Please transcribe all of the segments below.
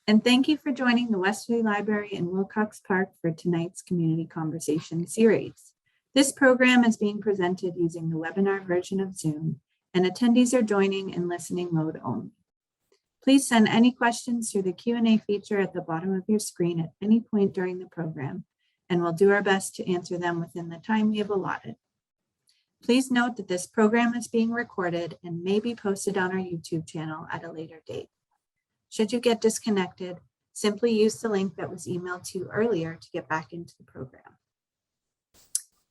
And thank you for joining the Westerly Library in Wilcox Park for tonight's Community Conversation series. This program is being presented using the webinar version of Zoom, and attendees are joining in listening mode only. Please send any questions through the Q&A feature at the bottom of your screen at any point during the program, and we'll do our best to answer them within the time we have allotted. Please note that this program is being recorded and may be posted on our YouTube channel at a later date. Should you get disconnected, simply use the link that was emailed to you earlier to get back into the program.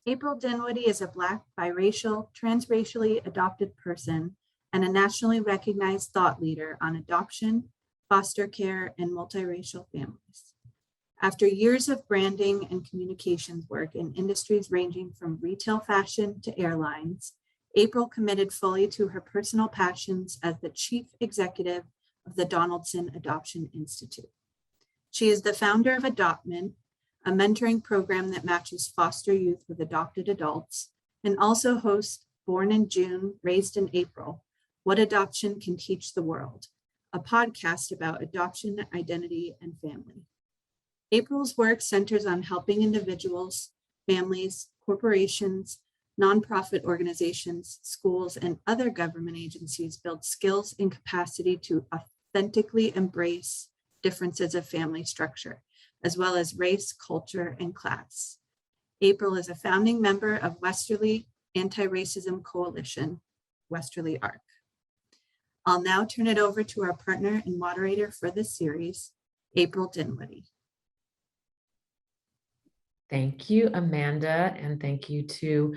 April Dinwiddie is a Black, biracial, transracially adopted person and a nationally recognized thought leader on adoption, foster care, and multiracial families. After years of branding and communications work in industries ranging from retail fashion to airlines, April committed fully to her personal passions as the chief executive of the Donaldson Adoption Institute. She is the founder of Adoptment, a mentoring program that matches foster youth with adopted adults, and also hosts Born in June, Raised in April, What Adoption Can Teach the World, a podcast about adoption, identity, and family. April's work centers on helping individuals, families, corporations, nonprofit organizations, schools, and other government agencies build skills and capacity to authentically embrace differences of family structure, as well as race, culture, and class. April is a founding member of Westerly Anti-Racism Coalition, Westerly ARC. I'll now turn it over to our partner and moderator for this series, April Dinwiddie. Thank you, Amanda, and thank you to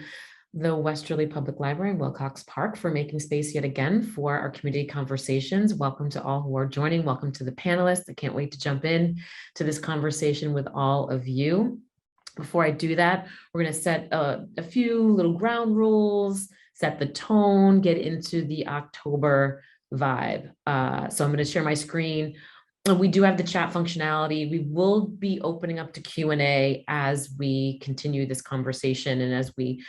the Westerly Public Library in Wilcox Park for making space yet again for our community conversations. Welcome to all who are joining. Welcome to the panelists. I can't wait to jump in to this conversation with all of you. Before I do that, we're going to set a few little ground rules, set the tone, get into the October vibe. So I'm going to share my screen. We do have the chat functionality. We will be opening up to Q&A as we continue this conversation and as we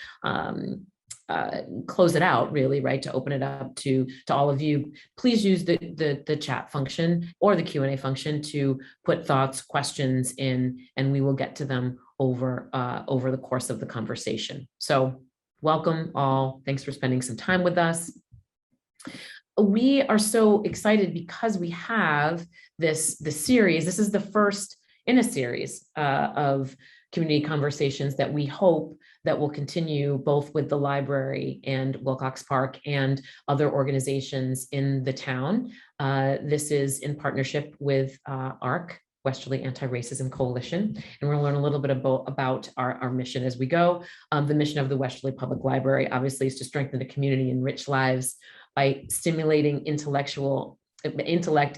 close it out, really, right, to open it up to all of you. Please use the chat function or the Q&A function to put thoughts, questions in, and we will get to them over the course of the conversation. So welcome all. Thanks for spending some time with us. We are so excited because we have this series. This is the first in a series of community conversations that we hope that will continue both with the library and Wilcox Park and other organizations in the town. This is in partnership with ARC, Westerly Anti-Racism Coalition, and we're going to learn a little bit about our mission as we go. The mission of the Westerly Public Library obviously is to strengthen the community and enrich lives by stimulating intellect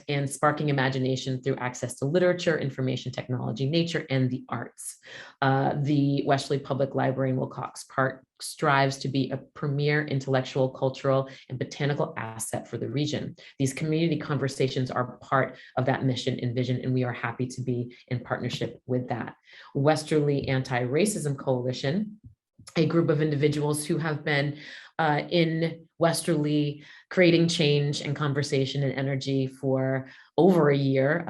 and sparking imagination through access to literature, information technology, nature, and the arts. The Westerly Public Library in Wilcox Park strives to be a premier intellectual, cultural, and botanical asset for the region. These community conversations are part of that mission and vision, and we are happy to be in partnership with that. Westerly Anti-Racism Coalition, a group of individuals who have been in Westerly creating change and conversation and energy for over a year.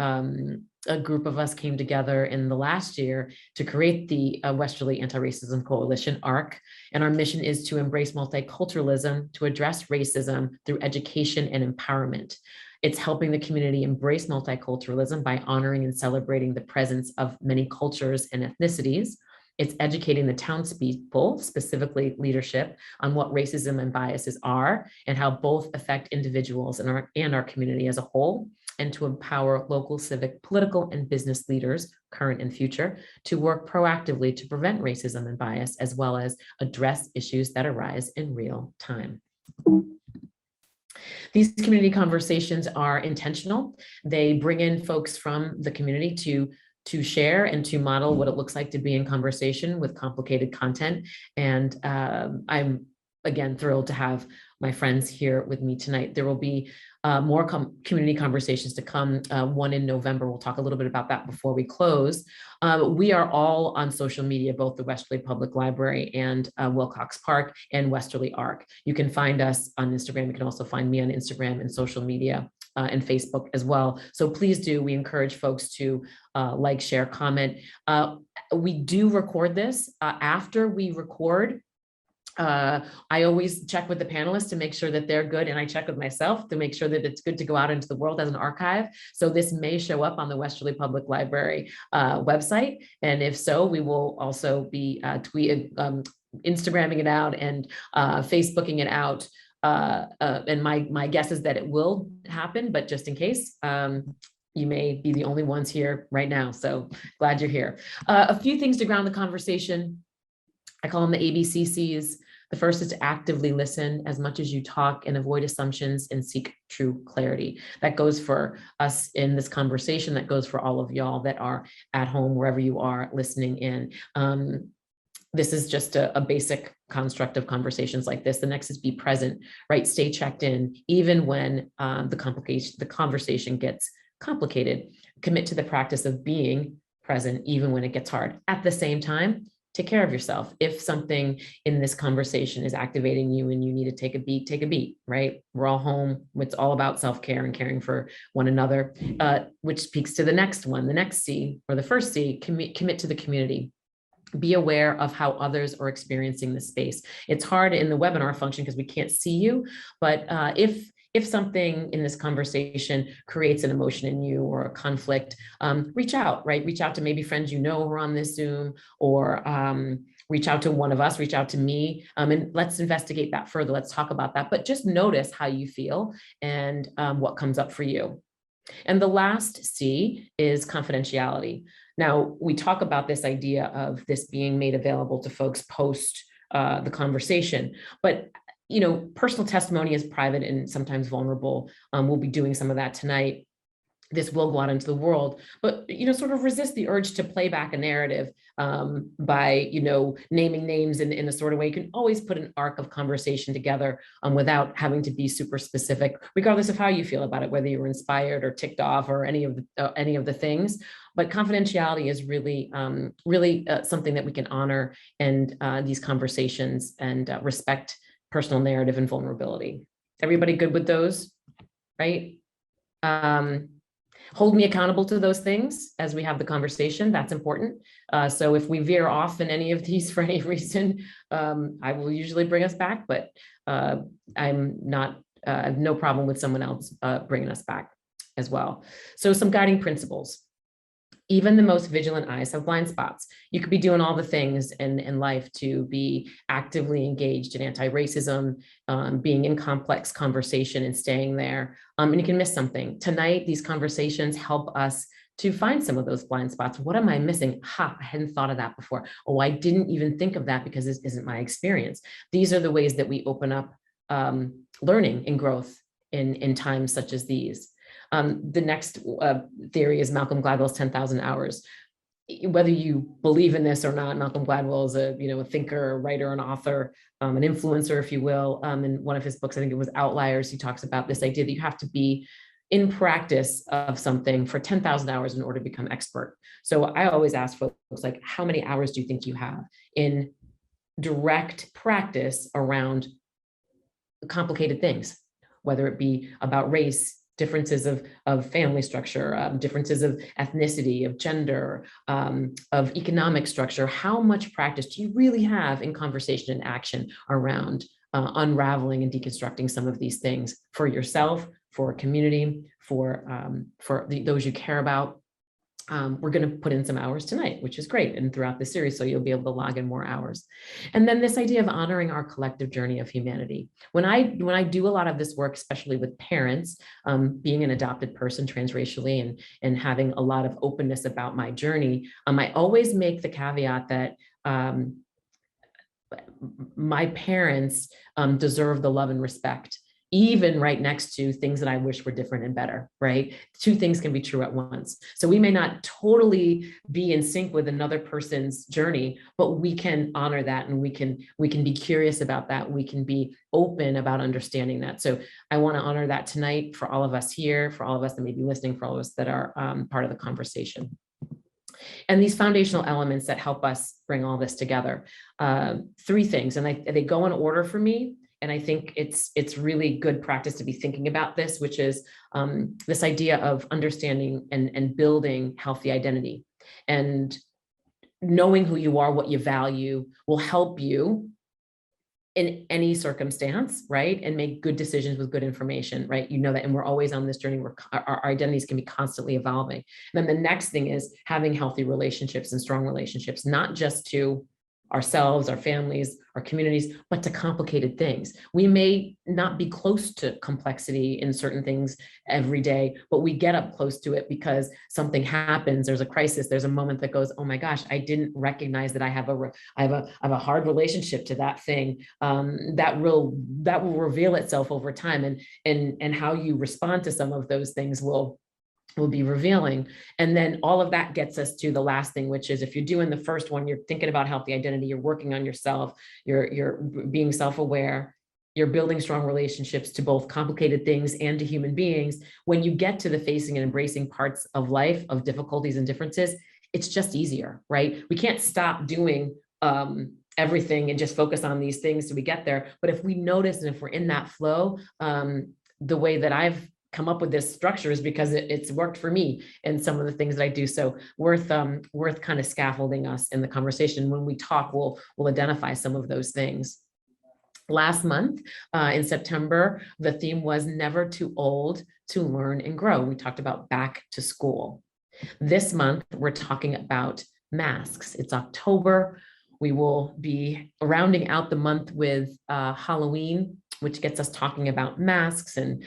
A group of us came together in the last year to create the Westerly Anti-Racism Coalition, ARC, and our mission is to embrace multiculturalism, to address racism through education and empowerment. It's helping the community embrace multiculturalism by honoring and celebrating the presence of many cultures and ethnicities. It's educating the townspeople, specifically leadership, on what racism and biases are and how both affect individuals and our community as a whole, and to empower local civic, political, and business leaders, current and future, to work proactively to prevent racism and bias, as well as address issues that arise in real time. These community conversations are intentional. They bring in folks from the community to share and to model what it looks like to be in conversation with complicated content. And I'm, again, thrilled to have my friends here with me tonight. There will be more community conversations to come, one in November. We'll talk a little bit about that before we close. We are all on social media, both the Westerly Public Library and Wilcox Park and Westerly ARC. You can find us on Instagram. You can also find me on Instagram and social media and Facebook as well. So please do, we encourage folks to like, share, comment. We do record this. After we record, I always check with the panelists to make sure that they're good. And I check with myself to make sure that it's good to go out into the world as an archive. So this may show up on the Westerly Public Library website. And if so, we will also be Instagramming it out and Facebooking it out. And my guess is that it will happen, but just in case, you may be the only ones here right now. So glad you're here. A few things to ground the conversation. I call them the ABCCs. The first is to actively listen as much as you talk and avoid assumptions and seek true clarity. That goes for us in this conversation. That goes for all of y'all that are at home, wherever you are listening in. This is just a basic construct of conversations like this. The next is be present, right? Stay checked in, even when the conversation gets complicated. Commit to the practice of being present, even when it gets hard. At the same time, take care of yourself. If something in this conversation is activating you and you need to take a beat, right? We're all home. It's all about self-care and caring for one another, which speaks to the next one, the next C, or the first C, commit to the community. Be aware of how others are experiencing the space. It's hard in the webinar function because we can't see you, but if something in this conversation creates an emotion in you or a conflict, reach out, right? Reach out to maybe friends you know who are on this Zoom, or reach out to one of us, reach out to me, and let's investigate that further. Let's talk about that, but just notice how you feel and what comes up for you. And the last C is confidentiality. Now, we talk about this idea of this being made available to folks post the conversation, but personal testimony is private and sometimes vulnerable. We'll be doing some of that tonight. This will go out into the world, but, sort of resist the urge to play back a narrative by, naming names in a sort of way. You can always put an arc of conversation together without having to be super specific, regardless of how you feel about it, whether you were inspired or ticked off or any of the things. But confidentiality is really, something that we can honor, and these conversations, and respect personal narrative and vulnerability. Everybody good with those, right? Hold me accountable to those things as we have the conversation. That's important. So if we veer off in any of these for any reason, I will usually bring us back, but I have no problem with someone else bringing us back as well. So some guiding principles. Even the most vigilant eyes have blind spots. You could be doing all the things in life to be actively engaged in anti-racism, being in complex conversation and staying there, and you can miss something. Tonight, these conversations help us to find some of those blind spots. What am I missing? I hadn't thought of that before. Oh, I didn't even think of that because this isn't my experience. These are the ways that we open up learning and growth in times such as these. The next theory is Malcolm Gladwell's 10,000 hours. Whether you believe in this or not, Malcolm Gladwell is a thinker, a writer, an author, an influencer, if you will. In one of his books, I think it was Outliers, he talks about this idea that you have to be in practice of something for 10,000 hours in order to become expert. So I always ask folks, like, how many hours do you think you have in direct practice around complicated things, whether it be about race, differences of family structure, differences of ethnicity, of gender, of economic structure. How much practice do you really have in conversation and action around unraveling and deconstructing some of these things for yourself, for a community, for those you care about? We're going to put in some hours tonight, which is great, and throughout the series, so you'll be able to log in more hours. And then this idea of honoring our collective journey of humanity. When I do a lot of this work, especially with parents, being an adopted person transracially and having a lot of openness about my journey, I always make the caveat that my parents deserve the love and respect, even right next to things that I wish were different and better, right? Two things can be true at once. So we may not totally be in sync with another person's journey, but we can honor that, and we can be curious about that. We can be open about understanding that. So I want to honor that tonight for all of us here, for all of us that may be listening, for all of us that are part of the conversation. And these foundational elements that help us bring all this together. Three things, and they go in order for me. and I think it's really good practice to be thinking about this, which is this idea of understanding and building healthy identity. And knowing who you are, what you value, will help you in any circumstance, right? And make good decisions with good information, right? You know that, and we're always on this journey where our identities can be constantly evolving. And then the next thing is having healthy relationships and strong relationships, not just to ourselves, our families, our communities, but to complicated things. We may not be close to complexity in certain things every day, but we get up close to it because something happens. There's a crisis. There's a moment that goes, oh my gosh, I didn't recognize that I have a hard relationship to that thing. That will reveal itself over time, and how you respond to some of those things will be revealing. And then all of that gets us to the last thing, which is if you're doing the first one, you're thinking about healthy identity, you're working on yourself, you're being self-aware, you're building strong relationships to both complicated things and to human beings. When you get to the facing and embracing parts of life, of difficulties and differences, it's just easier, right? We can't stop doing everything and just focus on these things till we get there. But if we notice, and if we're in that flow, the way that I've come up with this structure is because it's worked for me and some of the things that I do. So worth kind of scaffolding us in the conversation. When we talk, we'll identify some of those things. Last month in September, the theme was never too old to learn and grow. We talked about back to school. This month, we're talking about masks. It's October. We will be rounding out the month with Halloween, which gets us talking about masks and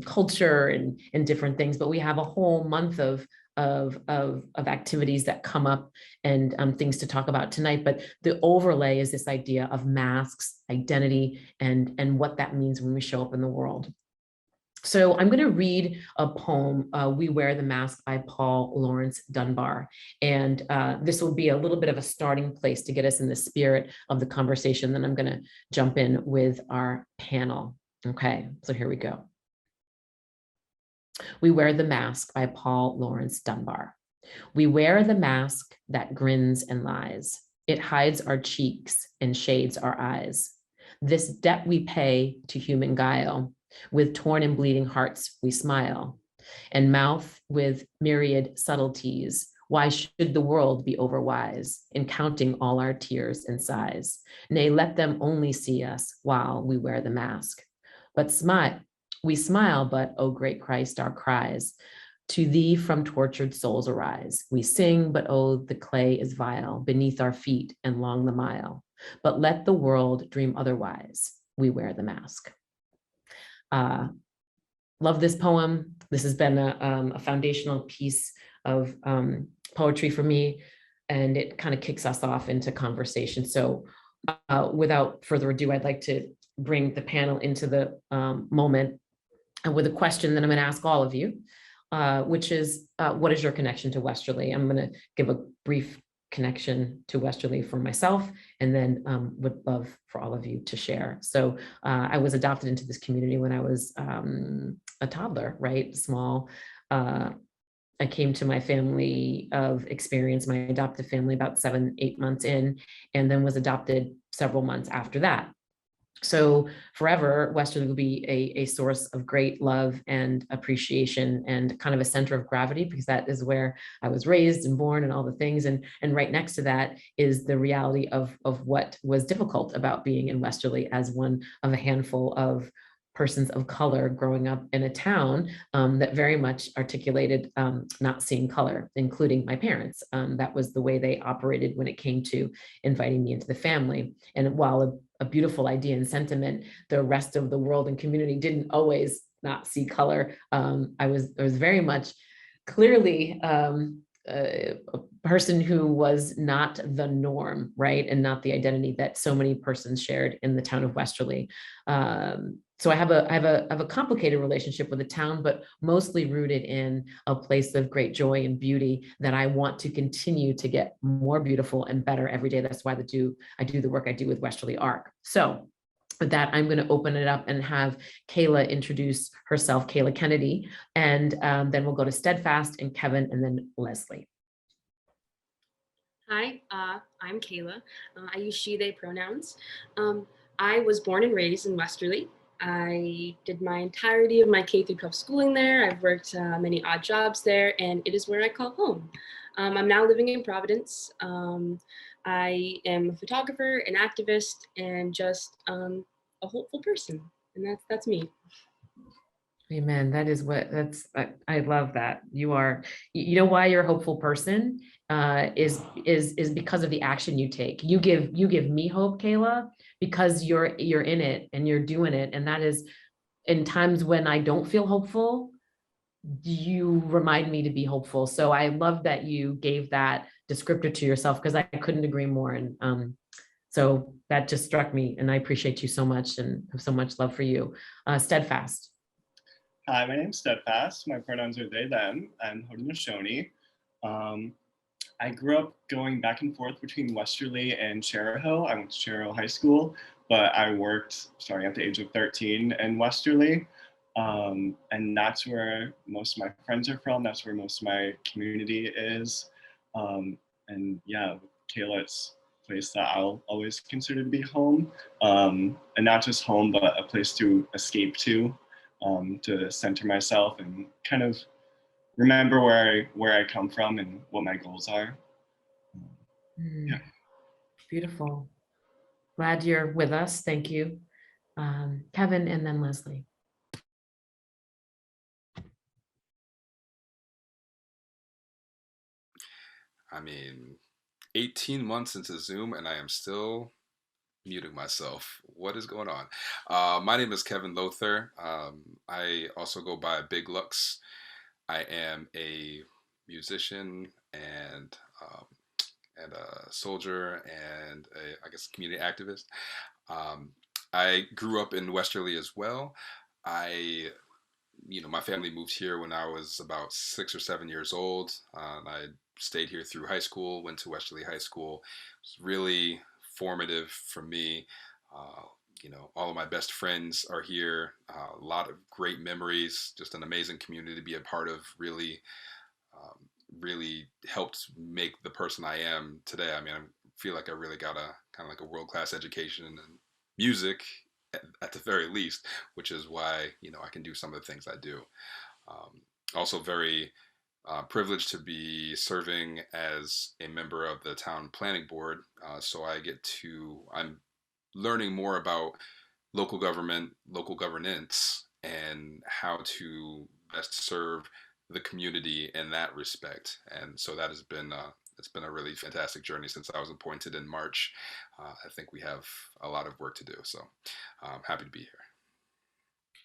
culture and different things. But we have a whole month of activities that come up and things to talk about tonight. But the overlay is this idea of masks, identity, and what that means when we show up in the world. So I'm going to read a poem, We Wear the Mask by Paul Laurence Dunbar. And this will be a little bit of a starting place to get us in the spirit of the conversation. Then I'm going to jump in with our panel. Okay, so here we go. We Wear the Mask by Paul Laurence Dunbar. We wear the mask that grins and lies. It hides our cheeks and shades our eyes. This debt we pay to human guile. With torn and bleeding hearts, we smile, and mouth with myriad subtleties. Why should the world be overwise in counting all our tears and sighs? Nay, let them only see us while we wear the mask. But we smile, but, O great Christ, our cries to thee from tortured souls arise. We sing, but oh, the clay is vile beneath our feet and long the mile. But let the world dream otherwise. We wear the mask. Love this poem. This has been a foundational piece of poetry for me, and it kind of kicks us off into conversation. So without further ado, I'd like to bring the panel into the moment with a question that I'm going to ask all of you, which is, what is your connection to Westerly? I'm going to give a brief connection to Westerly for myself, and then would love for all of you to share. So I was adopted into this community when I was a toddler, right? Small. I came to my family of experience, my adoptive family, about 7-8 months in, and then was adopted several months after that. So forever, Westerly will be a source of great love and appreciation and kind of a center of gravity, because that is where I was raised and born and all the things. And right next to that is the reality of what was difficult about being in Westerly as one of a handful of persons of color growing up in a town that very much articulated not seeing color, including my parents. That was the way they operated when it came to inviting me into the family. And while a beautiful idea and sentiment, the rest of the world and community didn't always not see color. I was very much clearly a person who was not the norm, right? And not the identity that so many persons shared in the town of Westerly. So I have a complicated relationship with the town, but mostly rooted in a place of great joy and beauty that I want to continue to get more beautiful and better every day. That's why I do the work I do with Westerly ARC. So with that, I'm going to open it up and have Kayla introduce herself, Kayla Kennedy, and then we'll go to Steadfast and Kevin, and then Leslie. Hi, I'm Kayla. I use she, they pronouns. I was born and raised in Westerly. I did my entirety of my K through 12 schooling there. I've worked many odd jobs there, and it is where I call home. I'm now living in Providence. I am a photographer, an activist, and just a hopeful person. And that's me. Amen. I love that. You know why you're a hopeful person is because of the action you take. You give me hope, Kayla, because you're in it and you're doing it. And that is in times when I don't feel hopeful, you remind me to be hopeful. So I love that you gave that descriptor to yourself, because I couldn't agree more. And so that just struck me, and I appreciate you so much and have so much love for you. Steadfast. Hi, my name's Steadfast. My pronouns are they, them. I'm Haudenosaunee. I grew up going back and forth between Westerly and Chariho. I went to Chariho High School, but I worked starting at the age of 13 in Westerly. And that's where most of my friends are from. That's where most of my community is. And yeah, Kayla, it's a place that I'll always consider to be home. And not just home, but a place to escape to center myself and kind of remember where I come from and what my goals are. Yeah. Beautiful. Glad you're with us. Thank you. Kevin, and then Leslie. I mean, 18 months into Zoom and I am still muting myself. What is going on? My name is Kevin Lowther. I also go by Big Lux. I am a musician and a soldier and I guess community activist. I grew up in Westerly as well. My family moved here when I was about 6 or 7 years old. I stayed here through high school, went to Westerly High School. It was really formative for me. All of my best friends are here. A lot of great memories, just an amazing community to be a part of. Really helped make the person I am today. I mean, I feel like I really got a kind of like a world-class education in music at the very least, which is why, I can do some of the things I do. Also very privileged to be serving as a member of the town planning board. So I'm learning more about local government, local governance, and how to best serve the community in that respect. And so that has been it's been a really fantastic journey since I was appointed in March. I think we have a lot of work to do. So I'm happy to be here.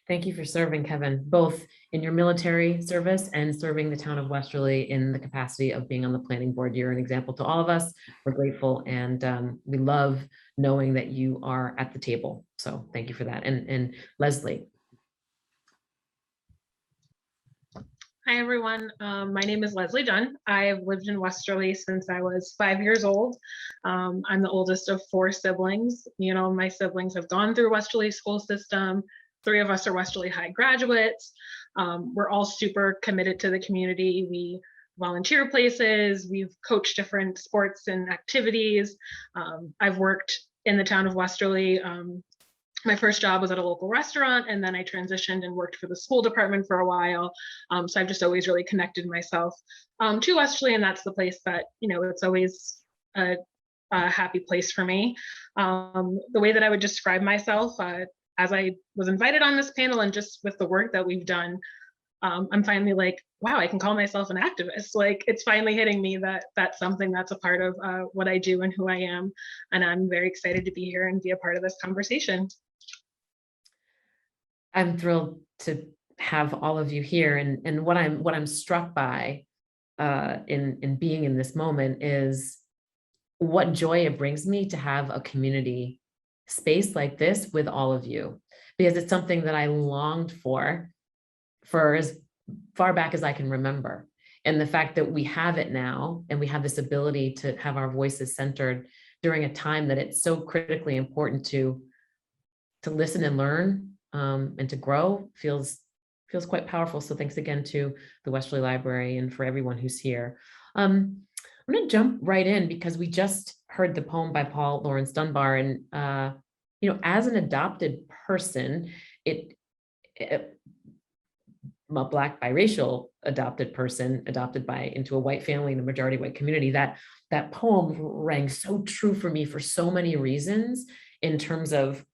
Thank you for serving, Kevin, both in your military service and serving the town of Westerly in the capacity of being on the planning board. You're an example to all of us. We're grateful, and we love knowing that you are at the table. So thank you for that. And Leslie. Hi, everyone. My name is Leslie Dunn. I've lived in Westerly since I was 5 years old. I'm the oldest of 4 siblings. My siblings have gone through Westerly school system. 3 of us are Westerly High graduates. We're all super committed to the community. We volunteer places. We've coached different sports and activities. I've worked in the town of Westerly. My first job was at a local restaurant, and then I transitioned and worked for the school department for a while. So I've just always really connected myself to Westerly, and that's the place that, it's always a happy place for me. The way that I would describe myself, as I was invited on this panel and just with the work that we've done, I'm finally like, wow, I can call myself an activist. Like, it's finally hitting me that that's something that's a part of what I do and who I am. And I'm very excited to be here and be a part of this conversation. I'm thrilled to have all of you here, and what I'm struck by in being in this moment is what joy it brings me to have a community space like this with all of you, because it's something that I longed for as far back as I can remember. And the fact that we have it now, and we have this ability to have our voices centered during a time that it's so critically important to listen and learn, and to grow, feels quite powerful. So thanks again to the Westerly Library and for everyone who's here. I'm going to jump right in because we just heard the poem by Paul Laurence Dunbar, and as an adopted person, a Black biracial adopted person, adopted into a white family in a majority white community, that poem rang so true for me for so many reasons, in terms of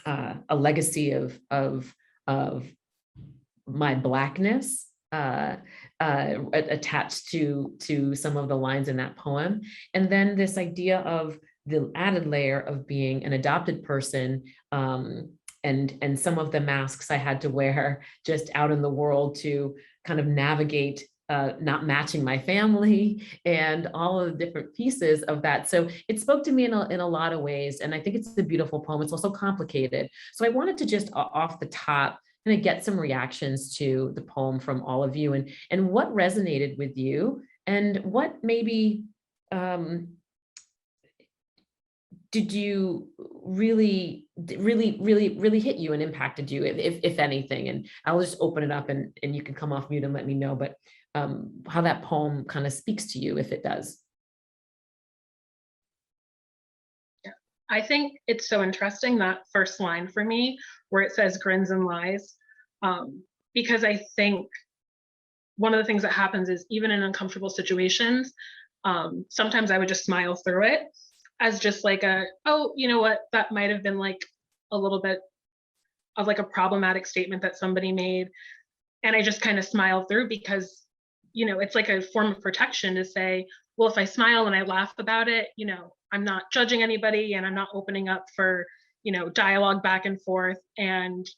a legacy of my Blackness attached to some of the lines in that poem. And then this idea of the added layer of being an adopted person, and some of the masks I had to wear just out in the world to kind of navigate not matching my family and all of the different pieces of that. So it spoke to me in a lot of ways. And I think it's a beautiful poem. It's also complicated. So I wanted to just off the top kind of get some reactions to the poem from all of you, and what resonated with you, and what maybe did you really hit you and impacted you, if anything. And I'll just open it up, and you can come off mute and let me know, but how that poem kind of speaks to you, if it does. Yeah, I think it's so interesting, that first line for me, where it says grins and lies, because I think one of the things that happens is, even in uncomfortable situations, sometimes I would just smile through it, as just like oh, you know what, that might have been like a little bit of like a problematic statement that somebody made. And I just kind of smile through, because, it's like a form of protection to say, well, if I smile and I laugh about it, I'm not judging anybody, and I'm not opening up for, dialogue back and forth. And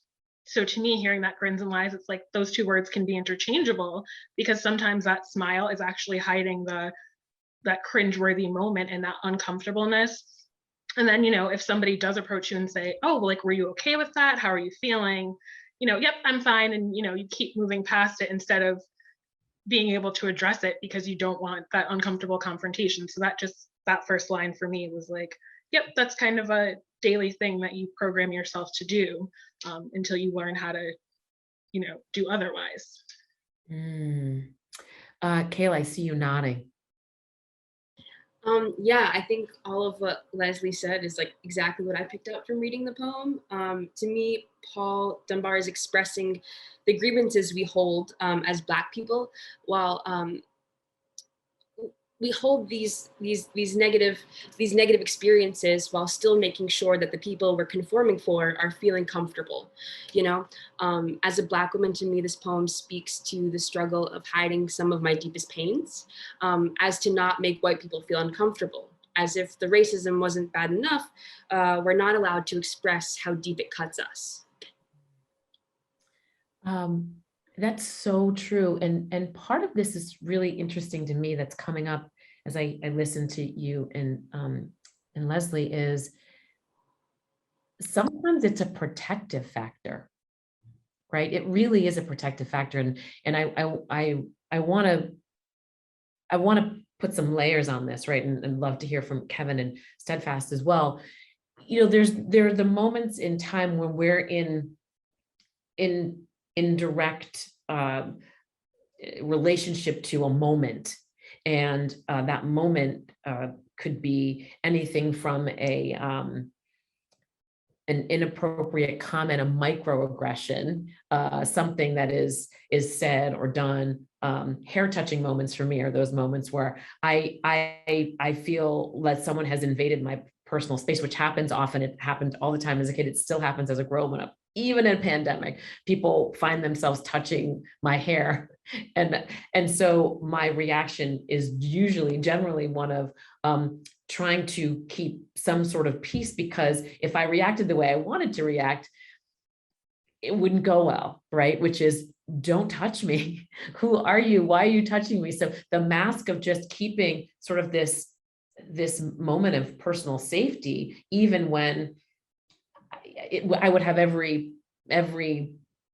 so to me, hearing that grins and lies, it's like those two words can be interchangeable, because sometimes that smile is actually hiding that cringeworthy moment and that uncomfortableness. And then, if somebody does approach you and say, oh, like, were you okay with that? How are you feeling? Yep, I'm fine. And, you keep moving past it, instead of being able to address it, because you don't want that uncomfortable confrontation. So that first line for me was like, yep, that's kind of a daily thing that you program yourself to do, until you learn how to, do otherwise. Kayla, I see you nodding. Yeah, I think all of what Leslie said is like exactly what I picked up from reading the poem. To me, Paul Dunbar is expressing the grievances we hold as Black people, while we hold these negative experiences, while still making sure that the people we're conforming for are feeling comfortable. As a Black woman, to me, this poem speaks to the struggle of hiding some of my deepest pains, as to not make white people feel uncomfortable. As if the racism wasn't bad enough, we're not allowed to express how deep it cuts us. That's so true. And part of this is really interesting to me, that's coming up as I listen to you and Leslie, is sometimes it's a protective factor, right? It really is a protective factor. And I want to put some layers on this, right? And love to hear from Kevin and Steadfast as well. There are the moments in time when we're in direct relationship to a moment, and that moment could be anything from an inappropriate comment, a microaggression, something that is said or done. Hair touching moments for me are those moments where I feel that someone has invaded my personal space, which happens often. It happened all the time as a kid. It still happens as a grown up. Even in a pandemic, people find themselves touching my hair. And so my reaction is generally one of trying to keep some sort of peace, because if I reacted the way I wanted to react, it wouldn't go well, right? Which is, don't touch me. Who are you? Why are you touching me? So the mask of just keeping sort of this moment of personal safety, even when I would have every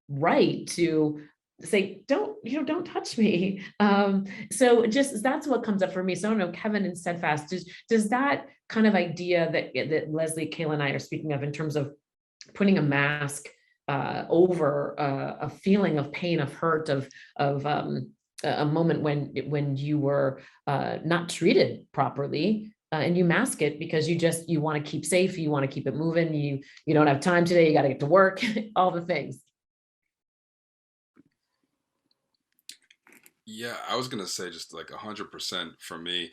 right to say, don't touch me. So just, that's what comes up for me. So I don't know, Kevin and Steadfast, does that kind of idea that Leslie, Kayla, and I are speaking of, in terms of putting a mask over a feeling of pain, of hurt, of a moment when you were not treated properly, and you mask it because you want to keep safe, you want to keep it moving, you don't have time today, you got to get to work, all the things. Yeah, I was gonna say just like 100% for me.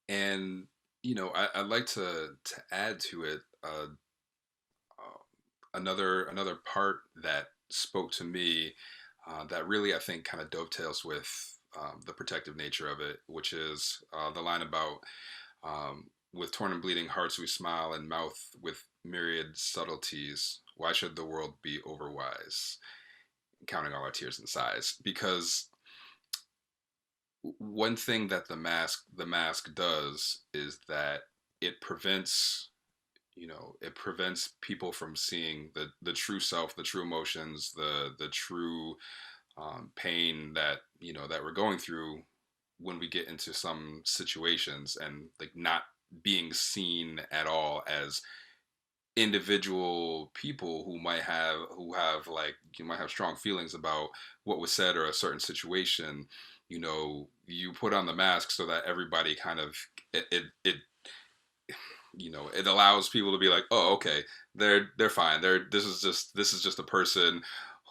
And I'd like to add to it another part that spoke to me that really I think kind of dovetails with the protective nature of it, which is the line about with torn and bleeding hearts we smile and mouth with myriad subtleties. Why should the world be overwise, counting all our tears and sighs? Because one thing that the mask does is that it prevents it prevents people from seeing the true self, the true emotions, the true pain that that we're going through when we get into some situations, and like not being seen at all as individual people who might have strong feelings about what was said or a certain situation. You put on the mask so that everybody kind of it it allows people to be like, oh, okay, they're fine, this is just a person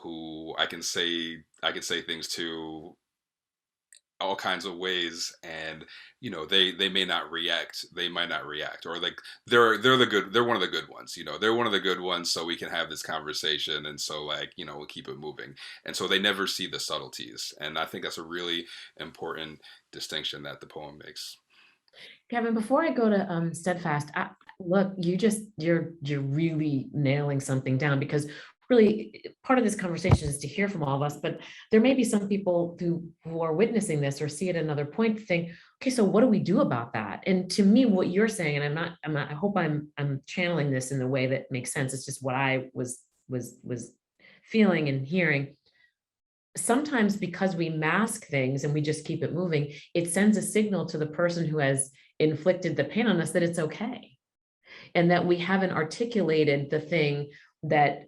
who I can say things to all kinds of ways, and they may not react, they might not react, or like they're one of the good ones, they're one of the good ones, so we can have this conversation, and so like we'll keep it moving. And so they never see the subtleties, and I think that's a really important distinction that the poem makes. Kevin, before I go to Steadfast, look, you're really nailing something down, because really part of this conversation is to hear from all of us, but there may be some people who are witnessing this or see it at another point to think, okay, so what do we do about that? And to me, what you're saying, and I'm not, I hope I'm channeling this in the way that makes sense. It's just what I was feeling and hearing. Sometimes because we mask things and we just keep it moving, it sends a signal to the person who has inflicted the pain on us that it's okay, and that we haven't articulated the thing that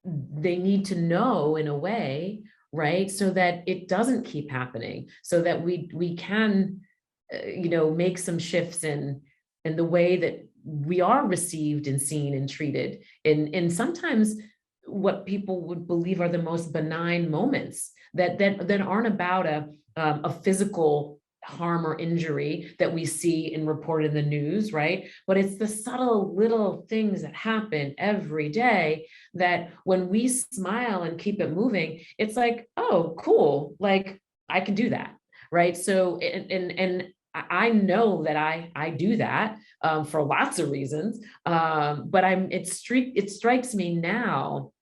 they need to know in a way, right? So that it doesn't keep happening, so that we can, make some shifts in the way that we are received and seen and treated. And sometimes what people would believe are the most benign moments that aren't about a physical harm or injury that we see and report in the news, right? But it's the subtle little things that happen every day that when we smile and keep it moving, it's like, oh, cool, like I can do that, right? So, and I know that I do that for lots of reasons, but it strikes me now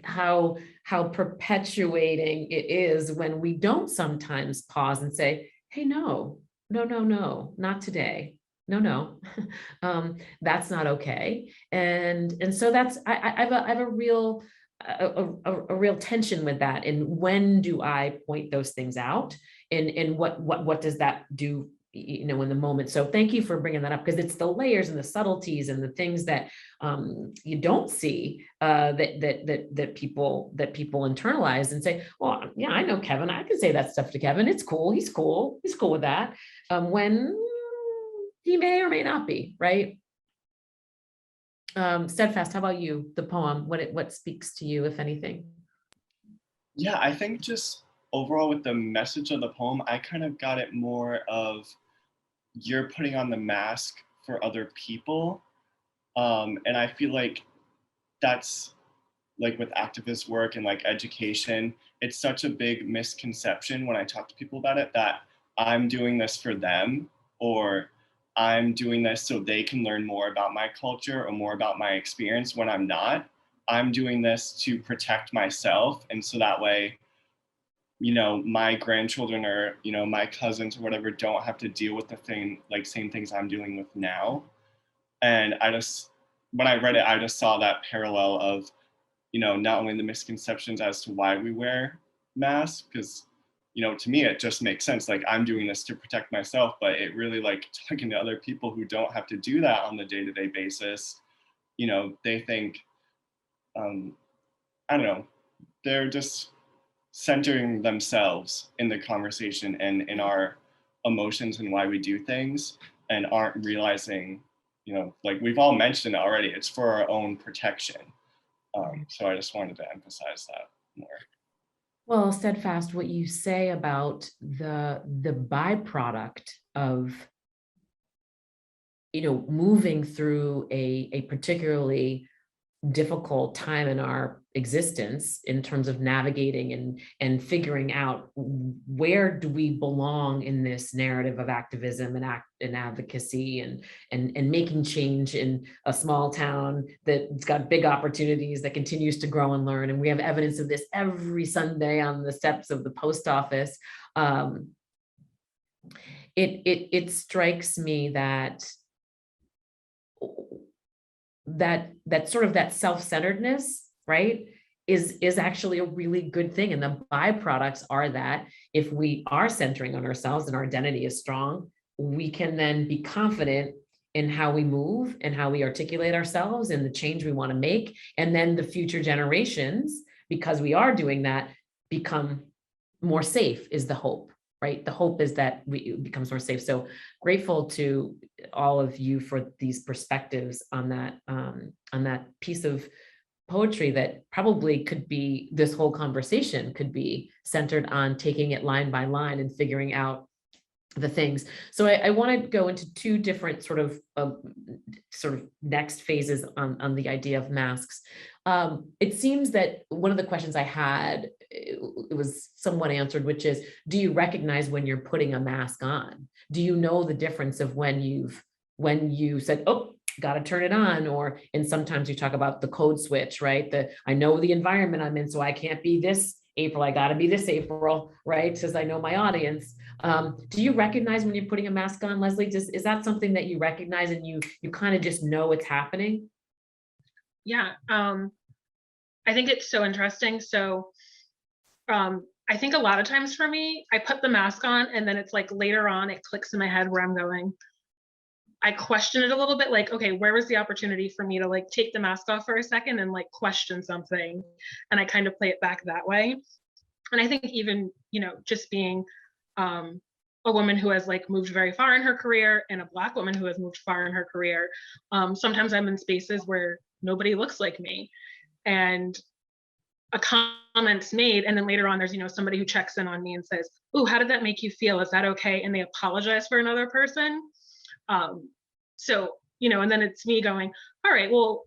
how perpetuating it is when we don't sometimes pause and say, hey, no, not today. No, that's not okay. And so that's, I have a real tension with that. And when do I point those things out? And what does that do, in the moment? So thank you for bringing that up, because it's the layers and the subtleties and the things that you don't see that people internalize and say, well, yeah, I know Kevin, I can say that stuff to Kevin, it's cool, he's cool with that, when he may or may not be, right? Steadfast, how about you? The poem, what speaks to you, if anything? Yeah, I think just overall with the message of the poem, I kind of got it more of, you're putting on the mask for other people. And I feel like that's like with activist work and like education, it's such a big misconception when I talk to people about it, that I'm doing this for them, or I'm doing this so they can learn more about my culture or more about my experience, when I'm not. I'm doing this to protect myself. And so that way, my grandchildren or, my cousins or whatever don't have to deal with same things I'm dealing with now. And when I read it, I just saw that parallel of, not only the misconceptions as to why we wear masks, because, to me, it just makes sense. Like, I'm doing this to protect myself, but it really, like, talking to other people who don't have to do that on the day-to-day basis, they think, I don't know, they're just centering themselves in the conversation and in our emotions and why we do things and aren't realizing, like we've all mentioned already, it's for our own protection. So I just wanted to emphasize that more. Well, Steadfast, what you say about the byproduct of moving through a particularly difficult time in our existence in terms of navigating and figuring out where do we belong in this narrative of activism and advocacy and making change in a small town that's got big opportunities, that continues to grow and learn. And we have evidence of this every Sunday on the steps of the post office. It strikes me that sort of that self-centeredness, right, is actually a really good thing. And the byproducts are that if we are centering on ourselves and our identity is strong, we can then be confident in how we move and how we articulate ourselves and the change we want to make. And then the future generations, because we are doing that, become more safe is the hope. Right? The hope is that it becomes more safe. So grateful to all of you for these perspectives on that piece of poetry that probably could be, this whole conversation could be centered on taking it line by line and figuring out the things. So I want to go into two different sort of next phases on the idea of masks. It seems that one of the questions I had, it was somewhat answered, which is, do you recognize when you're putting a mask on? Do you know the difference of when you said, oh, got to turn it on? And sometimes you talk about the code switch, right? I know the environment I'm in, so I can't be this April, I got to be this April, right? Because I know my audience. Do you recognize when you're putting a mask on, Leslie? Is that something that you recognize and you kind of just know it's happening? Yeah, I think it's so interesting. So I think a lot of times for me, I put the mask on and then it's like later on, it clicks in my head where I'm going. I question it a little bit, like, okay, where was the opportunity for me to like take the mask off for a second and like question something? And I kind of play it back that way. And I think even, just being a woman who has like moved very far in her career and a Black woman who has moved far in her career, sometimes I'm in spaces where nobody looks like me. And a comment's made, and then later on there's somebody who checks in on me and says, "Oh, how did that make you feel? Is that okay?" And they apologize for another person. So and then it's me going, all right, well,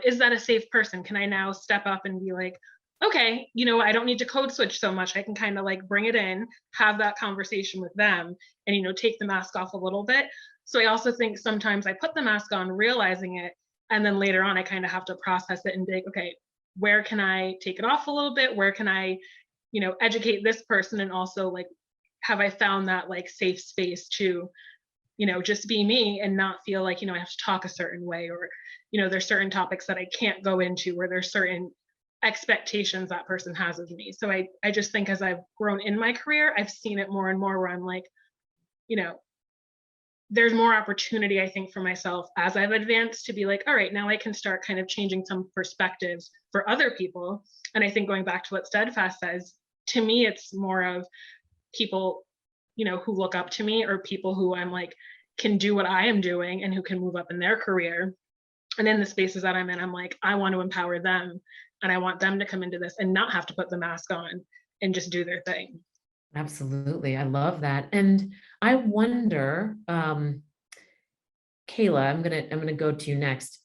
is that a safe person? Can I now step up and be like, okay, I don't need to code switch so much. I can kind of like bring it in, have that conversation with them, and take the mask off a little bit. So I also think sometimes I put the mask on realizing it, and then later on I kind of have to process it and think, okay, where can I take it off a little bit? Where can I, educate this person? And also like, have I found that like safe space to, just be me and not feel like, I have to talk a certain way, or, there's certain topics that I can't go into, where there's certain expectations that person has of me. So I just think as I've grown in my career, I've seen it more and more where I'm like, there's more opportunity, I think, for myself as I've advanced to be like, all right, now I can start kind of changing some perspectives for other people. And I think going back to what Steadfast says, to me, it's more of people, who look up to me, or people who I'm like, can do what I am doing and who can move up in their career. And in the spaces that I'm in, I'm like, I want to empower them, and I want them to come into this and not have to put the mask on and just do their thing. Absolutely. I love that. And I wonder, Kayla, I'm gonna go to you next.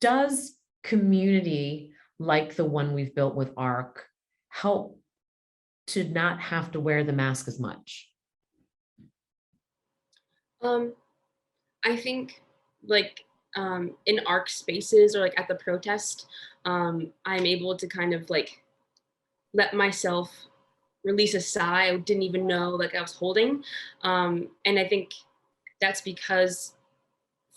Does community like the one we've built with ARC help to not have to wear the mask as much? I think like in ARC spaces or like at the protest, I'm able to kind of like let myself release a sigh I didn't even know like I was holding. And I think that's because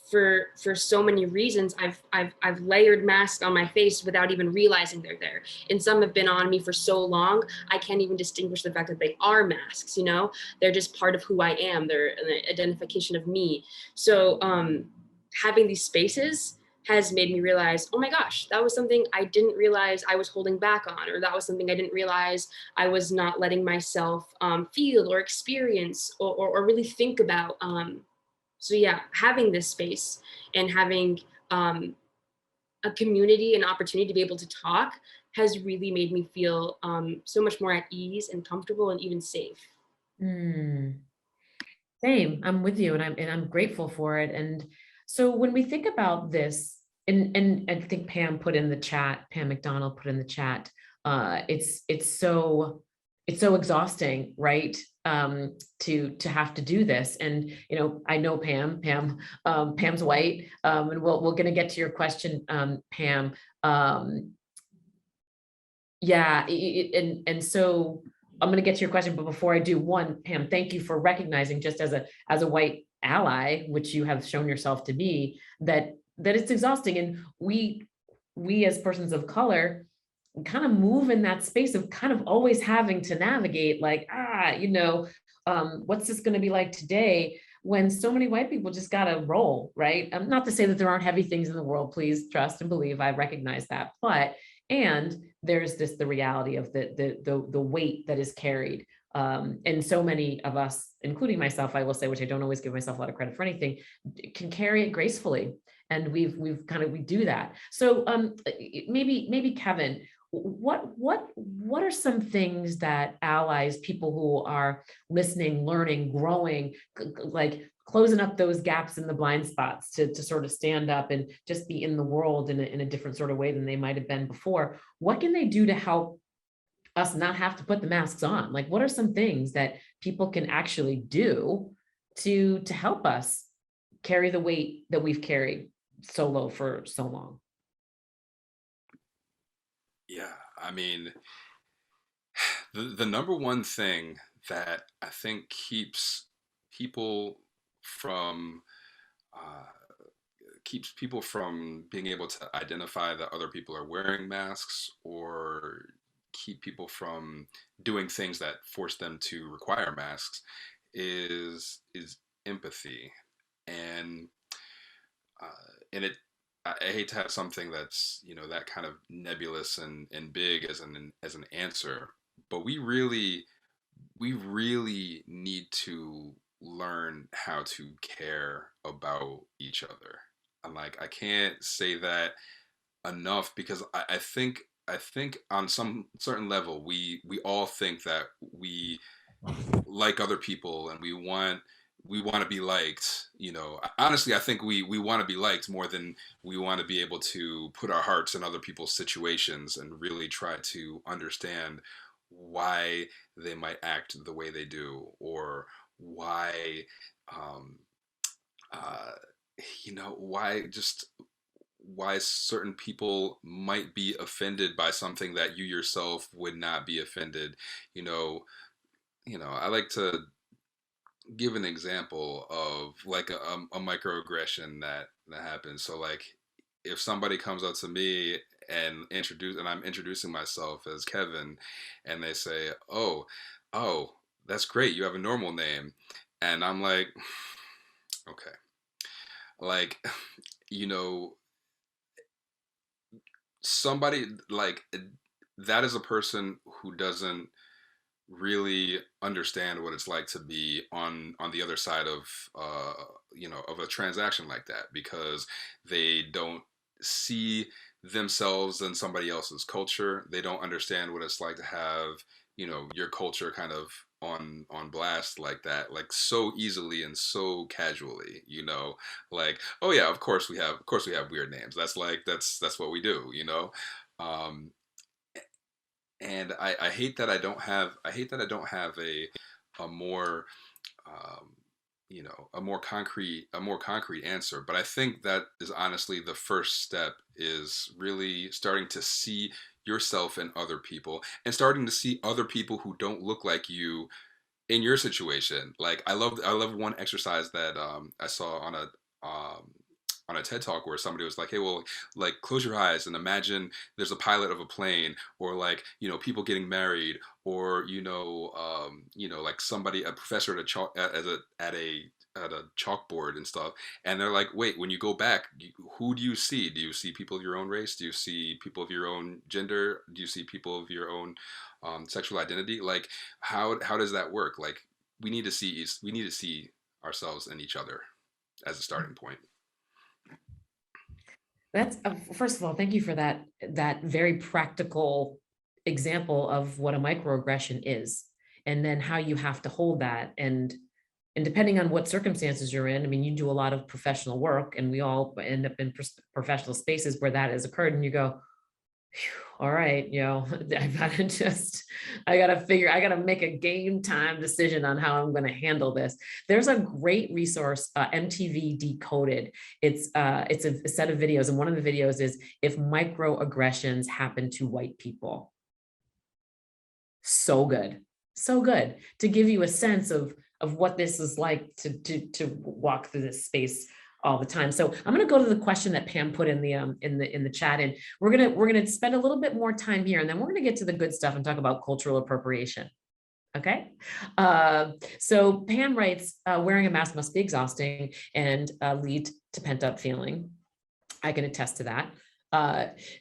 for so many reasons, I've layered masks on my face without even realizing they're there. And some have been on me for so long, I can't even distinguish the fact that they are masks, They're just part of who I am. They're an identification of me. So having these spaces has made me realize, oh my gosh, that was something I didn't realize I was holding back on, or that was something I didn't realize I was not letting myself feel or experience or really think about. So yeah, having this space and having a community and opportunity to be able to talk has really made me feel so much more at ease and comfortable and even safe. Hmm. Same, I'm with you, and I'm grateful for it. And so when we think about this, and I think Pam put in the chat, Pam McDonald put in the chat, it's so exhausting, right? To have to do this. And I know Pam's white, and we're gonna get to your question, Pam. Yeah, and so I'm going to get to your question, but before I do, one, Pam, thank you for recognizing, just as a white ally, which you have shown yourself to be, that it's exhausting, and we as persons of color kind of move in that space of kind of always having to navigate, like, what's this going to be like today, when so many white people just got to roll, right? Not to say that there aren't heavy things in the world, please trust and believe, I recognize that, and there's the reality of the weight that is carried. And so many of us, including myself, I will say, which I don't always give myself a lot of credit for anything, can carry it gracefully. And we do that. So maybe Kevin, what are some things that allies, people who are listening, learning, growing, like closing up those gaps in the blind spots to sort of stand up and just be in the world in a different sort of way than they might have been before? What can they do to help us not have to put the masks on? Like, what are some things that people can actually do to help us carry the weight that we've carried solo for so long? Yeah, I mean, the number one thing that I think from uh, keeps people from being able to identify that other people are wearing masks, or keep people from doing things that force them to require masks, is empathy. And and I hate to have something that's that kind of nebulous and big as an answer, but we really need to learn how to care about each other. And like, I can't say that enough, because I think on some certain level we all think that we like other people, and we want to be liked. Honestly, I think we want to be liked more than we want to be able to put our hearts in other people's situations and really try to understand why they might act the way they do, or why um uh why certain people might be offended by something that you yourself would not be offended. you know I like to give an example of like a microaggression that happens. So like, if somebody comes up to me and I'm introducing myself as Kevin, and they say, "Oh, that's great, you have a normal name," and I'm like, okay, like, you know somebody like that is a person who doesn't really understand what it's like to be on the other side of of a transaction like that, because they don't see themselves in somebody else's culture. They don't understand what it's like to have your culture kind of on blast like that, like so easily and so casually. Like, oh yeah, of course we have weird names. That's like that's what we do. um and I hate that I don't have a more um, a more concrete answer. But I think that is honestly the first step, is really starting to see yourself in other people, and starting to see other people who don't look like you in your situation. Like, I love one exercise that I saw um, on a TED talk, where somebody was like, "Hey, well, like, close your eyes and imagine there's a pilot of a plane, or like people getting married, or like somebody, a professor at a at a chalkboard and stuff, and they're like, wait, when you go back, who do you see? Do you see people of your own race? Do you see people of your own gender? Do you see people of your own sexual identity? Like, how does that work? Like, we need to see ourselves and each other as a starting point. That's first of all, thank you for that very practical example of what a microaggression is, and then how you have to hold that. And depending on what circumstances you're in, I mean, you do a lot of professional work, and we all end up in professional spaces where that has occurred, and you go, all right, I gotta make a game time decision on how I'm going to handle this. There's a great resource, MTV Decoded. It's a set of videos, and one of the videos is if microaggressions happen to white people. So good to give you a sense of what this is like to walk through this space all the time. So I'm going to go to the question that Pam put in the chat, and we're going to spend a little bit more time here, and then we're going to get to the good stuff and talk about cultural appropriation. Okay. So Pam writes, wearing a mask must be exhausting and lead to pent up feeling. I can attest to that.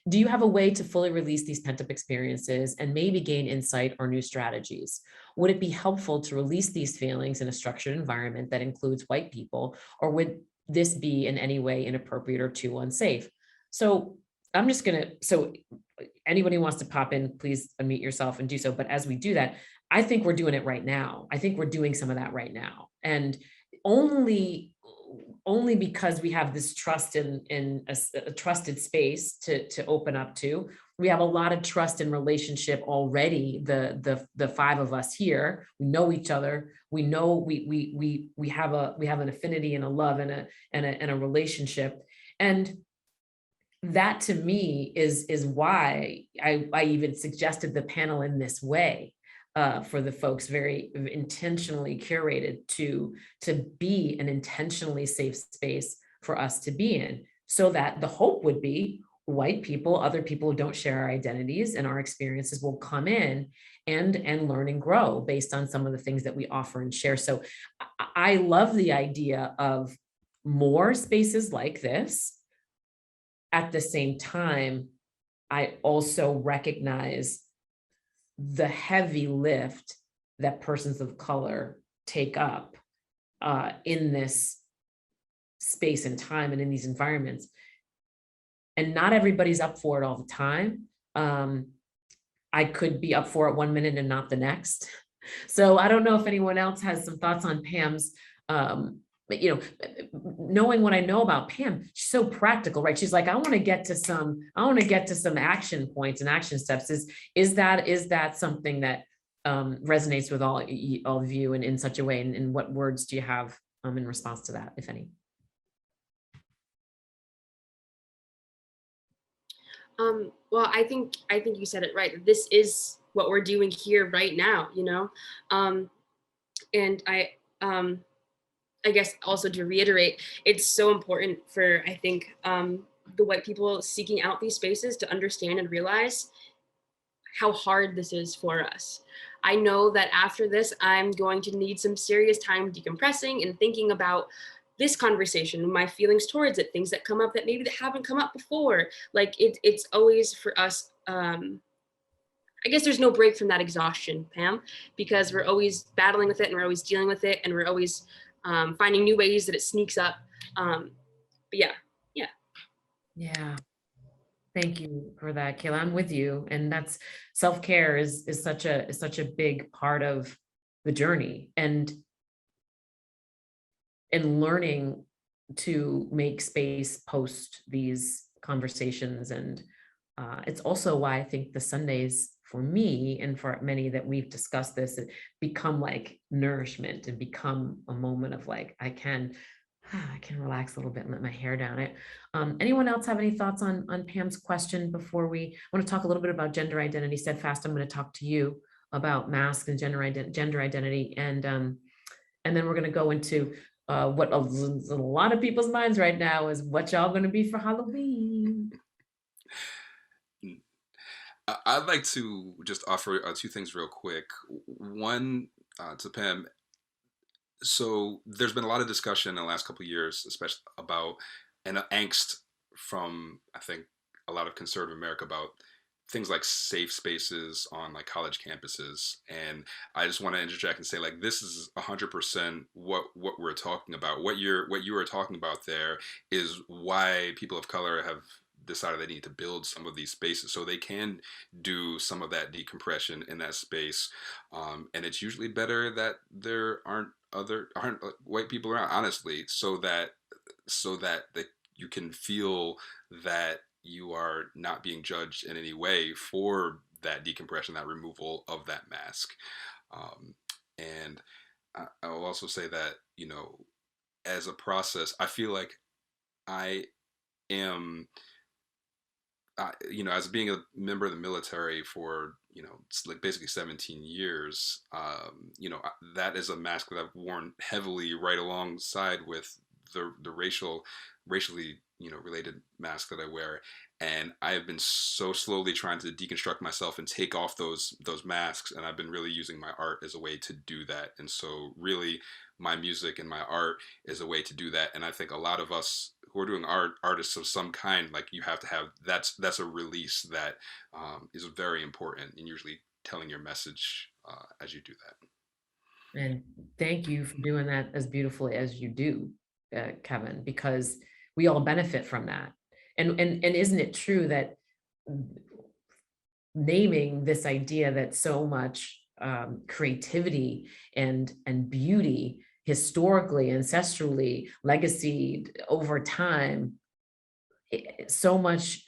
Do you have a way to fully release these pent up experiences and maybe gain insight or new strategies? Would it be helpful to release these feelings in a structured environment that includes white people, or would this be in any way inappropriate or too unsafe? So I'm just so anybody who wants to pop in, please unmute yourself and do so. But as we do that, I think we're doing it right now. I think we're doing some of that right now. And only because we have this trust in a trusted space to open up to. We have a lot of trust in relationship already. The five of us here, we know each other. We know we have an affinity and a love and a relationship. And that to me is why I even suggested the panel in this way. For the folks, very intentionally curated to be an intentionally safe space for us to be in, so that the hope would be white people, other people who don't share our identities and our experiences will come in and learn and grow based on some of the things that we offer and share. So I love the idea of more spaces like this. At the same time, I also recognize the heavy lift that persons of color take up in this space and time and in these environments. And not everybody's up for it all the time. I could be up for it one minute and not the next. So I don't know if anyone else has some thoughts on Pam's, but knowing what I know about Pam, she's so practical, right? She's like, I want to get to some action points and action steps. Is that something that resonates with all of you in such a way? And what words do you have in response to that, if any? Well, I think you said it right. This is what we're doing here right now, and I guess also to reiterate, it's so important for, I think, the white people seeking out these spaces to understand and realize how hard this is for us. I know that after this, I'm going to need some serious time decompressing and thinking about this conversation, my feelings towards it, things that come up that maybe that haven't come up before. Like it's always for us, I guess there's no break from that exhaustion, Pam, because we're always battling with it and we're always dealing with it and we're always finding new ways that it sneaks up. But yeah. Yeah. Thank you for that, Kayla. I'm with you. And that's self-care is such a big part of the journey, and learning to make space post these conversations. And it's also why I think the Sundays for me and for many that we've discussed this, it become like nourishment and become a moment of like, I can relax a little bit and let my hair down. Anyone else have any thoughts on Pam's question before we want to talk a little bit about gender identity? Steadfast, I'm going to talk to you about masks and gender identity. And then we're going to go into what a lot of people's minds right now is what y'all going to be for Halloween. I'd like to just offer two things real quick. One, to Pam, So there's been a lot of discussion in the last couple of years, especially about and angst from, I think, a lot of conservative America about things like safe spaces on like college campuses. And I just want to interject and say, like, this is 100% what we're talking about. What you are talking about there is why people of color have decided they need to build some of these spaces so they can do some of that decompression in that space. And it's usually better that there aren't white people around, honestly, so that you can feel that you are not being judged in any way for that decompression, that removal of that mask. And I will also say that, as a process, I feel like I am, as being a member of the military for, it's like basically 17 years, that is a mask that I've worn heavily right alongside with the racially, related mask that I wear. And I have been so slowly trying to deconstruct myself and take off those masks. And I've been really using my art as a way to do that. And so really my music and my art is a way to do that. And I think a lot of us who are doing art, artists of some kind, like you have to have, that's a release that is very important, and usually telling your message as you do that. And thank you for doing that as beautifully as you do, Kevin, because we all benefit from that. And isn't it true that naming this idea that so much creativity and beauty historically, ancestrally, legacy over time, so much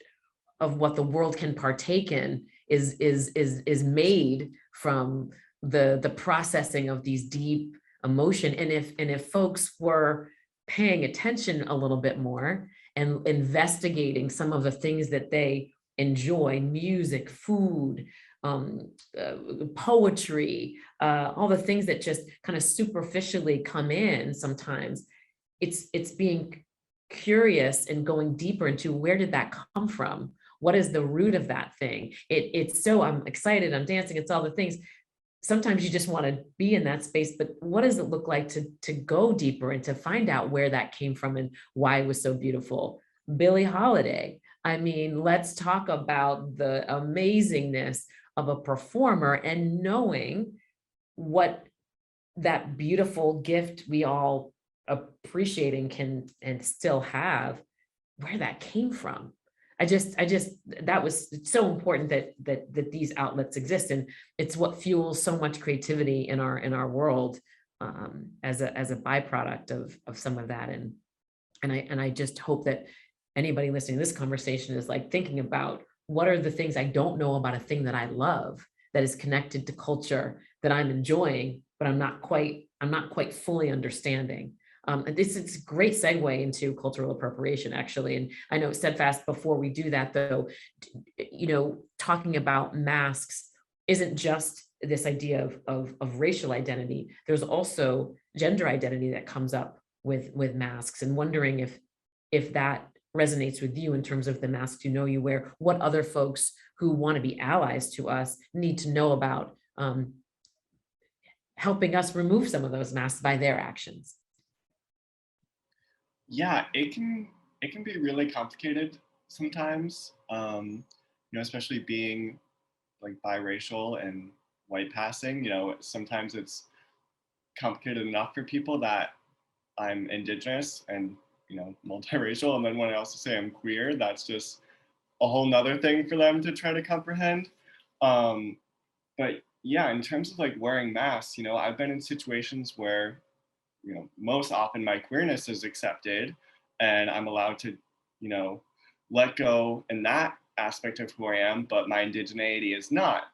of what the world can partake in is made from the processing of these deep emotion. And if folks were paying attention a little bit more and investigating some of the things that they enjoy, music, food, poetry, all the things that just kind of superficially come in sometimes, it's being curious and going deeper into where did that come from? What is the root of that thing? It's so, I'm excited, I'm dancing, it's all the things. Sometimes you just want to be in that space, but what does it look like to go deeper and to find out where that came from and why it was so beautiful? Billie Holiday. I mean, let's talk about the amazingness of a performer and knowing what that beautiful gift we all appreciating can and still have, where that came from. I just that was so important that these outlets exist, and it's what fuels so much creativity in our world, as a byproduct of some of that. And I just hope that anybody listening to this conversation is like thinking about what are the things I don't know about a thing that I love that is connected to culture that I'm enjoying, but I'm not quite fully understanding. And this is a great segue into cultural appropriation, actually. And I know, Steadfast, before we do that, though, talking about masks isn't just this idea of racial identity. There's also gender identity that comes up with masks, and wondering if that resonates with you in terms of the masks you wear, what other folks who want to be allies to us need to know about helping us remove some of those masks by their actions. Yeah, it can be really complicated sometimes, especially being like biracial and white passing. Sometimes it's complicated enough for people that I'm indigenous and multiracial, and then when I also say I'm queer, that's just a whole nother thing for them to try to comprehend. But yeah, in terms of like wearing masks, I've been in situations where most often my queerness is accepted and I'm allowed to, let go in that aspect of who I am, but my indigeneity is not.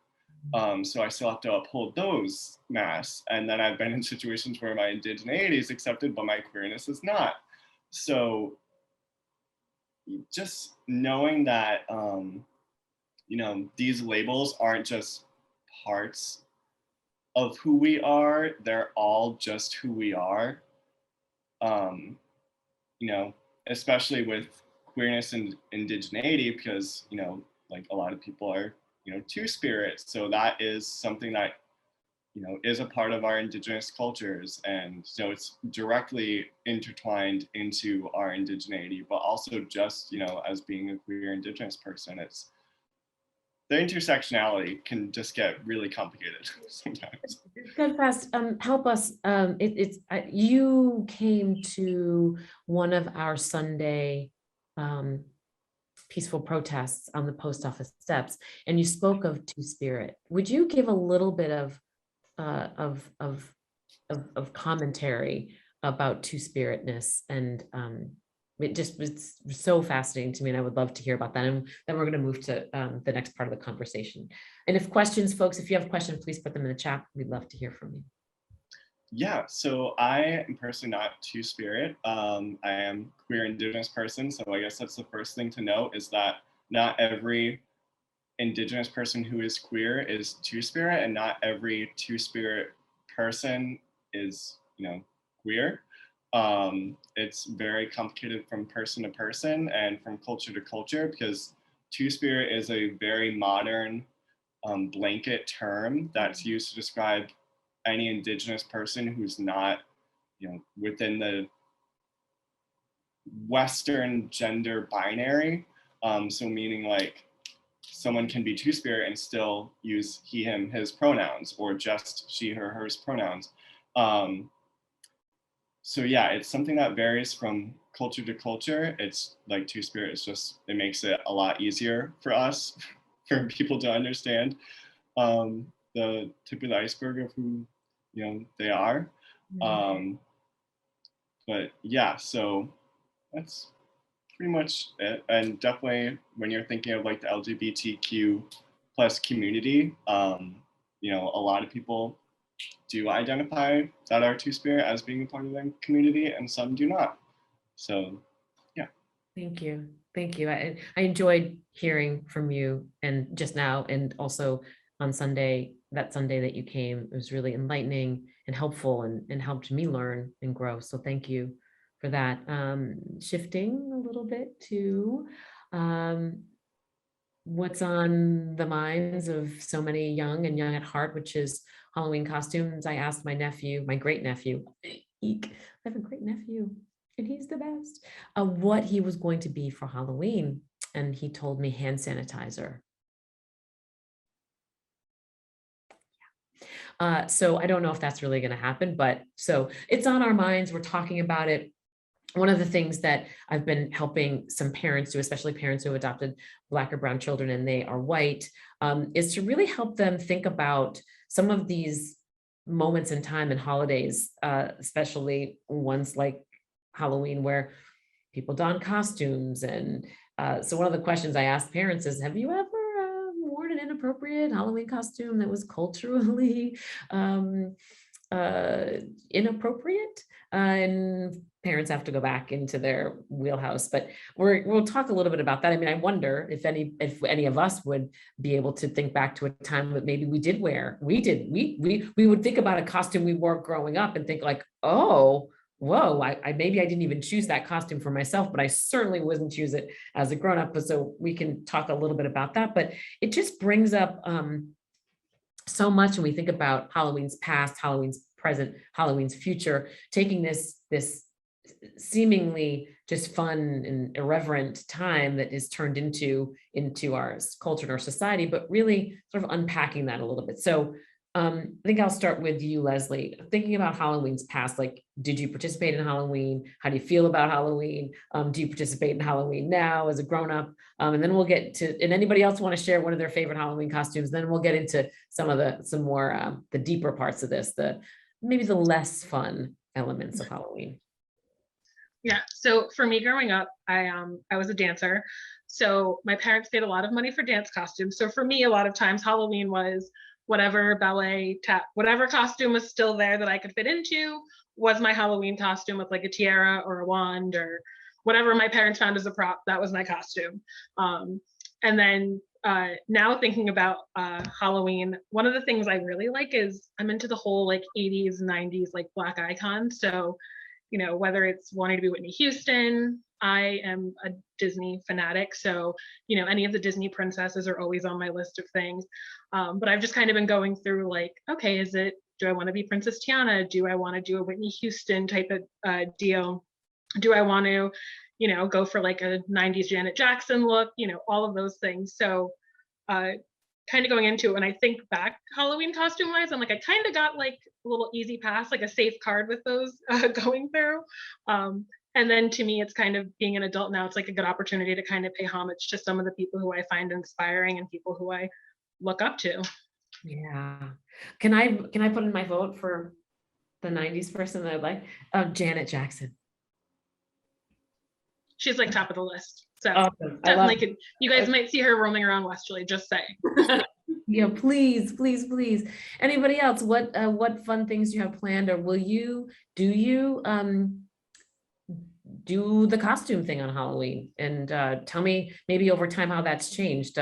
So I still have to uphold those masks. And then I've been in situations where my indigeneity is accepted, but my queerness is not. So just knowing that, these labels aren't just parts of who we are, they're all just who we are. Especially with queerness and indigeneity, because, like a lot of people are, two-spirit. So that is something that, is a part of our Indigenous cultures, and so it's directly intertwined into our indigeneity, but also just, as being a queer Indigenous person, it's the intersectionality can just get really complicated sometimes. Steadfast, help us. You came to one of our Sunday peaceful protests on the post office steps, and you spoke of Two-Spirit. Would you give a little bit of commentary about Two-Spiritness? And it just was so fascinating to me, and I would love to hear about that. And then we're going to move to the next part of the conversation. And if questions, folks, if you have questions, please put them in the chat. We'd love to hear from you. Yeah, so I am personally not Two-Spirit. I am queer Indigenous person, so I guess that's the first thing to note, is that not every Indigenous person who is queer is Two-Spirit, and not every Two-Spirit person is, queer. It's very complicated from person to person and from culture to culture, because Two-Spirit is a very modern blanket term that's used to describe any Indigenous person who's not, within the Western gender binary. So meaning like someone can be Two-Spirit and still use he, him, his pronouns, or just she, her, hers pronouns. So yeah, it's something that varies from culture to culture. It's like Two-Spirit, it's just, it makes it a lot easier for us, for people to understand the tip of the iceberg of who, they are. But yeah, so that's pretty much it. And definitely when you're thinking of like the LGBTQ plus community, a lot of people do identify that are Two-Spirit as being a part of the community, and some do not. So yeah. Thank you. Thank you. I enjoyed hearing from you, and just now, and also on Sunday, that Sunday that you came, it was really enlightening and helpful, and helped me learn and grow. So thank you for that. Shifting a little bit to what's on the minds of so many young and young at heart, which is Halloween costumes. I asked my nephew, my great nephew, I have a great nephew, and he's the best, what he was going to be for Halloween. And he told me hand sanitizer. So I don't know if that's really going to happen, but so it's on our minds. We're talking about it. One of the things that I've been helping some parents do, especially parents who have adopted Black or brown children and they are white, is to really help them think about some of these moments in time and holidays, especially ones like Halloween, where people don costumes. And so one of the questions I ask parents is, have you ever worn an inappropriate Halloween costume that was culturally inappropriate? And parents have to go back into their wheelhouse, but we'll talk a little bit about that. I mean, I wonder if any of us would be able to think back to a time that maybe we would think about a costume we wore growing up and think like, oh, whoa, maybe I didn't even choose that costume for myself, but I certainly wouldn't choose it as a grown-up. So we can talk a little bit about that, but it just brings up so much when we think about Halloween's past, Halloween's present, Halloween's future, taking this seemingly just fun and irreverent time that is turned into our culture and our society, but really sort of unpacking that a little bit. So I think I'll start with you, Leslie. Thinking about Halloween's past, like, did you participate in Halloween? How do you feel about Halloween? Do you participate in Halloween now as a grown-up? And then we'll get to, and anybody else want to share one of their favorite Halloween costumes? Then we'll get into some more the deeper parts of this, maybe the less fun elements of Halloween. Yeah, so for me growing up, I was a dancer. So my parents paid a lot of money for dance costumes. So for me, a lot of times Halloween was whatever ballet, tap, whatever costume was still there that I could fit into was my Halloween costume, with like a tiara or a wand or whatever my parents found as a prop. That was my costume. And then now thinking about Halloween, one of the things I really like is I'm into the whole like 80s, 90s like Black icon. So, whether it's wanting to be Whitney Houston, I am a Disney fanatic. So, any of the Disney princesses are always on my list of things. But I've just kind of been going through like, okay, is it do I want to be Princess Tiana? Do I want to do a Whitney Houston type of deal? Do I want to, you know, go for like a 90s Janet Jackson look, you know, all of those things. So kind of going into it, when I think back Halloween costume wise, I'm like, I kind of got like a little easy pass, like a safe card with those going through. And then to me, it's kind of being an adult now, it's like a good opportunity to kind of pay homage to some of the people who I find inspiring and people who I look up to. Yeah. Can I put in my vote for the 90s person that I like? Janet Jackson. She's like top of the list. So Awesome. definitely you guys might see her roaming around Westerly, just saying. Yeah, please, please, please. Anybody else? What fun things do you have planned, or do you do the costume thing on Halloween? And tell me maybe over time how that's changed.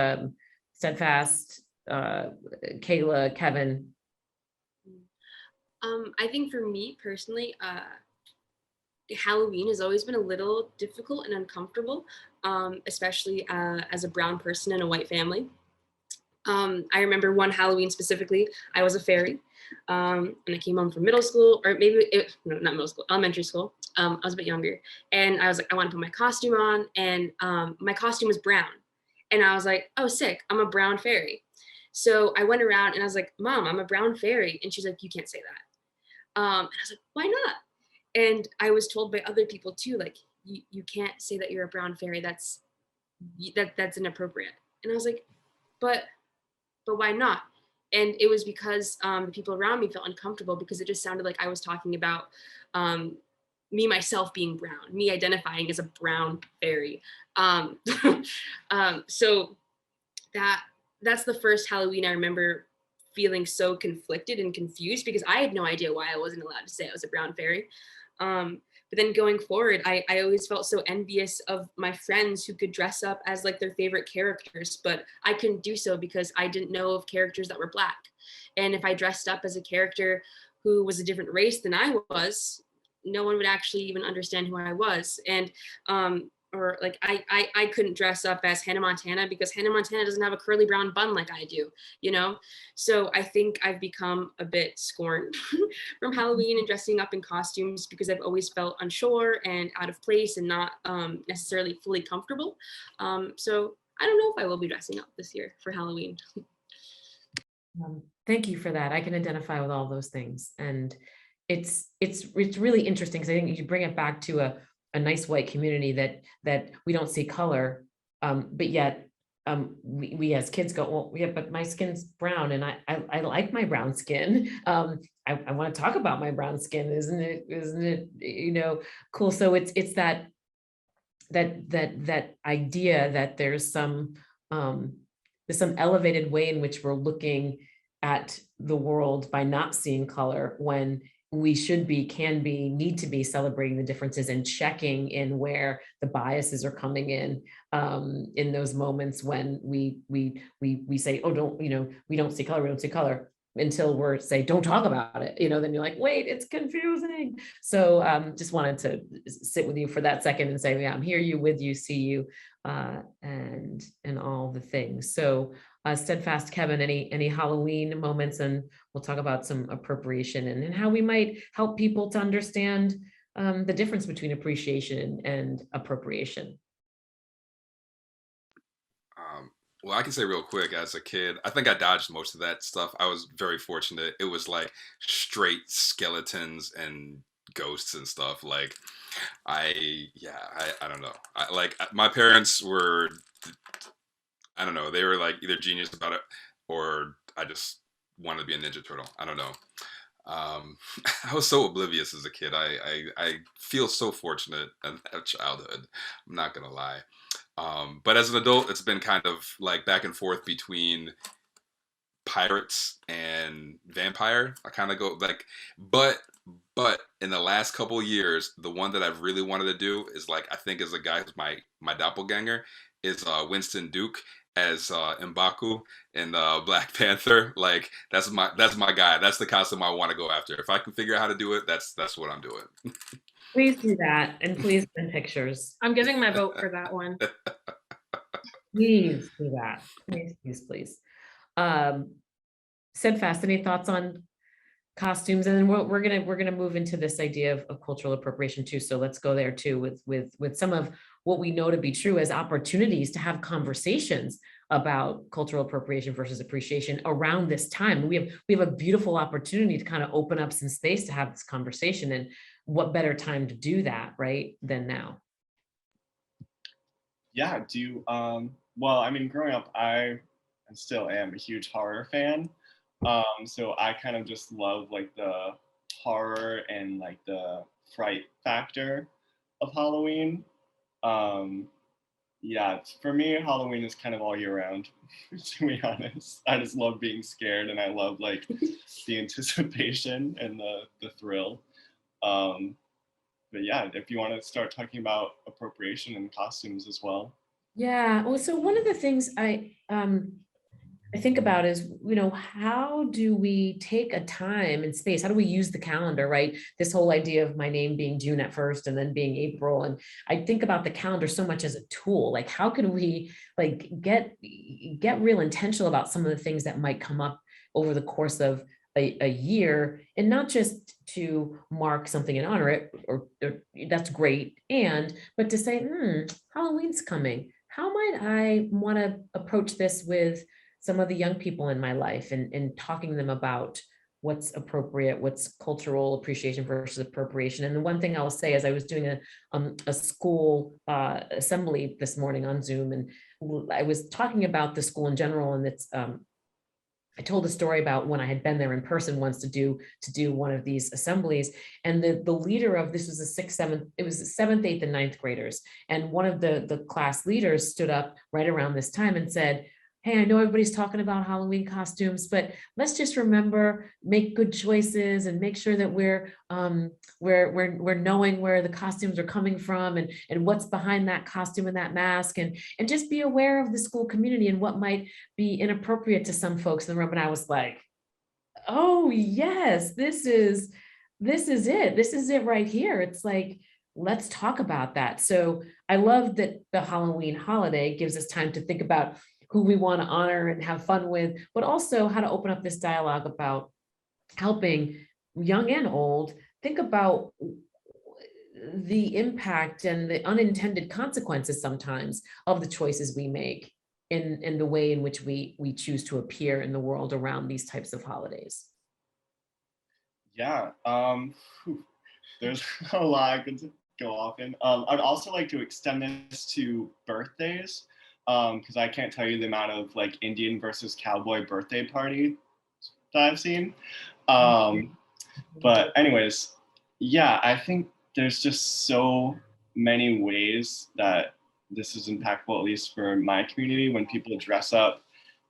Steadfast, Kayla, Kevin. I think for me personally, Halloween has always been a little difficult and uncomfortable, especially as a brown person in a white family. I remember one Halloween specifically, I was a fairy, and I came home from middle school, or no, not middle school, elementary school. I was a bit younger, and I was like, I want to put my costume on, and my costume was brown, and I was like, oh, sick, I'm a brown fairy. So I went around and I was like, Mom, I'm a brown fairy, and she's like, you can't say that. And I was like, why not? And I was told by other people too, like, you can't say that you're a brown fairy. That's inappropriate. And I was like, but why not? And it was because the people around me felt uncomfortable because it just sounded like I was talking about me myself being brown, me identifying as a brown fairy. So that's the first Halloween I remember feeling so conflicted and confused because I had no idea why I wasn't allowed to say I was a brown fairy. But then going forward, I always felt so envious of my friends who could dress up as like their favorite characters, but I couldn't do so because I didn't know of characters that were Black. And if I dressed up as a character who was a different race than I was, no one would actually even understand who I was. And or like I couldn't dress up as Hannah Montana because Hannah Montana doesn't have a curly brown bun like I do, you know? So I think I've become a bit scorned from Halloween and dressing up in costumes because I've always felt unsure and out of place and not necessarily fully comfortable. So I don't know if I will be dressing up this year for Halloween. Thank you for that. I can identify with all those things. And it's really interesting because I think you bring it back to a nice white community that we don't see color, but yet we as kids go, well, yeah, but my skin's brown and I like my brown skin. I want to talk about my brown skin, isn't it, you know, cool. So it's that idea that there's some elevated way in which we're looking at the world by not seeing color when we should be, can be, need to be celebrating the differences and checking in where the biases are coming in those moments when we say, oh, don't, you know, we don't see color, until we're say, don't talk about it, you know, then you're like, wait, it's confusing. So just wanted to sit with you for that second and say, yeah, I'm here, you, with you, see you, and all the things. So Steadfast, Kevin, any Halloween moments, and we'll talk about some appropriation and how we might help people to understand the difference between appreciation and appropriation. Well, I can say real quick, as a kid, I think I dodged most of that stuff. I was very fortunate. It was like straight skeletons and ghosts and stuff. Like, I don't know. My parents were, I don't know, they were like either genius about it or I just wanted to be a Ninja Turtle. I don't know. I was so oblivious as a kid. I feel so fortunate in that childhood. I'm not gonna lie. But as an adult, it's been kind of like back and forth between pirates and vampire. I kind of go like, but in the last couple of years, the one that I've really wanted to do is like, I think as a guy who's my doppelganger is Winston Duke as M'Baku in Black Panther. Like that's my guy. That's the costume I want to go after. If I can figure out how to do it, that's what I'm doing. Please do that, and please send pictures. I'm giving my vote for that one. Please do that. Please. Steadfast, any thoughts on costumes, and then we're gonna move into this idea of cultural appropriation too. So let's go there too with some of what we know to be true as opportunities to have conversations about cultural appropriation versus appreciation around this time. We have a beautiful opportunity to kind of open up some space to have this conversation, and what better time to do that, right, than now? Yeah, well, I mean, growing up, I still am a huge horror fan. So I kind of just love like the horror and like the fright factor of Halloween. Um, yeah, for me, Halloween is kind of all year round, to be honest. I just love being scared, and I love like the anticipation and the thrill. Um, but yeah, if you want to start talking about appropriation and costumes as well. Yeah, well, so one of the things I think about is, how do we take a time and space? How do we use the calendar, right? This whole idea of my name being June at first and then being April. And I think about the calendar so much as a tool. Like, how can we like get real intentional about some of the things that might come up over the course of a year, and not just to mark something and honor it, or that's great. But to say, Halloween's coming. How might I want to approach this with some of the young people in my life, and talking to them about what's appropriate, what's cultural appreciation versus appropriation. And the one thing I'll say is I was doing a school assembly this morning on Zoom, and I was talking about the school in general, and it's I told a story about when I had been there in person once to do one of these assemblies, and the leader of this was it was the 7th, 8th, and 9th graders, and one of the class leaders stood up right around this time and said, "Hey, I know everybody's talking about Halloween costumes, but let's just remember, make good choices and make sure that we're knowing where the costumes are coming from, and what's behind that costume and that mask, and just be aware of the school community and what might be inappropriate to some folks in the room." And I was like, oh yes, this is it. This is it right here. It's like, let's talk about that. So I love that the Halloween holiday gives us time to think about who we want to honor and have fun with, but also how to open up this dialogue about helping young and old think about the impact and the unintended consequences sometimes of the choices we make in the way in which we choose to appear in the world around these types of holidays. Yeah, there's a lot I could go off in. I'd also like to extend this to birthdays, because I can't tell you the amount of like Indian versus cowboy birthday party that I've seen. But anyways, yeah, I think there's just so many ways that this is impactful, at least for my community, when people dress up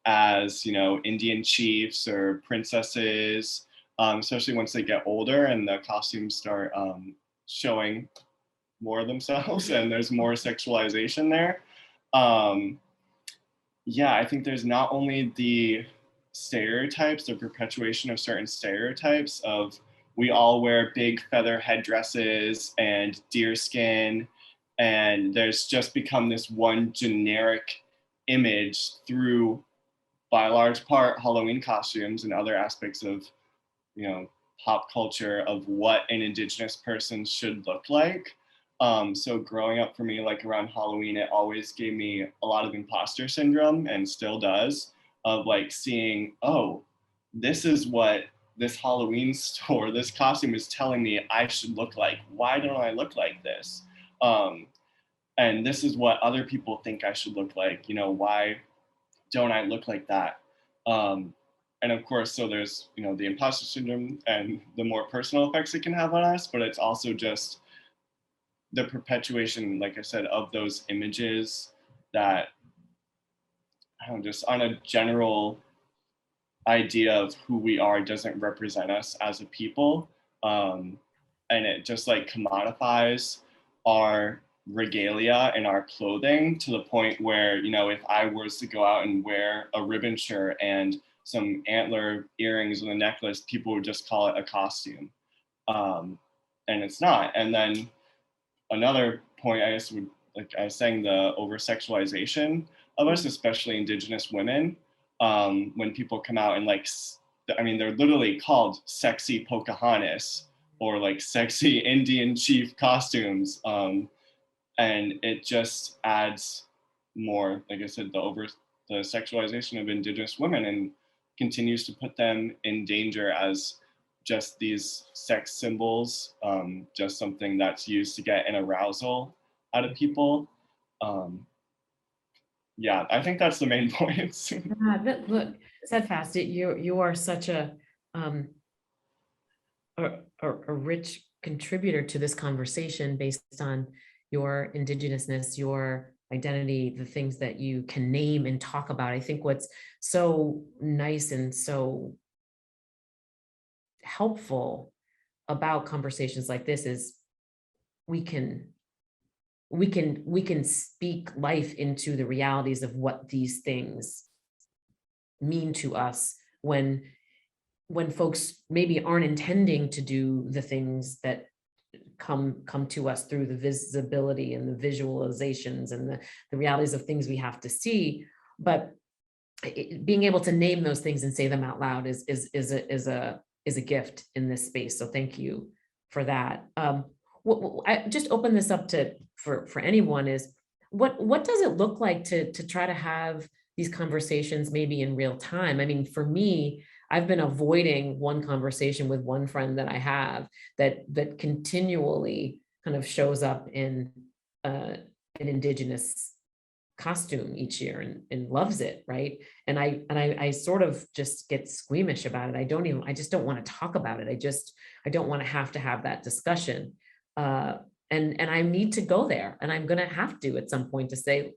as, Indian chiefs or princesses, especially once they get older and the costumes start showing more of themselves and there's more sexualization there. Yeah, I think there's not only the stereotypes, the perpetuation of certain stereotypes of we all wear big feather headdresses and deerskin, and there's just become this one generic image through, by a large part, Halloween costumes and other aspects of, pop culture of what an Indigenous person should look like. So growing up for me, like around Halloween, it always gave me a lot of imposter syndrome, and still does, of like seeing, oh, this is what this Halloween store, this costume is telling me I should look like. Why don't I look like this? And this is what other people think I should look like. Why don't I look like that? And of course, so there's, the imposter syndrome and the more personal effects it can have on us, but it's also just the perpetuation, like I said, of those images that, I don't know, just on a general idea of who we are doesn't represent us as a people. And it just like commodifies our regalia and our clothing to the point where, if I was to go out and wear a ribbon shirt and some antler earrings and a necklace, people would just call it a costume. And it's not. And then another point, I guess, would, like I was saying, the over-sexualization of us, especially Indigenous women, when people come out and like I mean, they're literally called sexy Pocahontas or like sexy Indian chief costumes. And it just adds more, like I said, the sexualization of Indigenous women, and continues to put them in danger as just these sex symbols, just something that's used to get an arousal out of people. Yeah, I think that's the main points. Look, Steadfast, you are such a rich contributor to this conversation based on your Indigenousness, your identity, the things that you can name and talk about. I think what's so nice and so helpful about conversations like this is we can speak life into the realities of what these things mean to us when folks maybe aren't intending to do the things that come to us through the visibility and the visualizations and the realities of things we have to see. But being able to name those things and say them out loud is a gift in this space. So thank you for that. I just open this up for anyone is what does it look like to try to have these conversations maybe in real time? I mean, for me, I've been avoiding one conversation with one friend that I have that continually kind of shows up in an Indigenous costume each year and loves it, right? And I sort of just get squeamish about it. I just don't want to talk about it. I don't want to have that discussion. And I need to go there, and I'm going to have to at some point to say,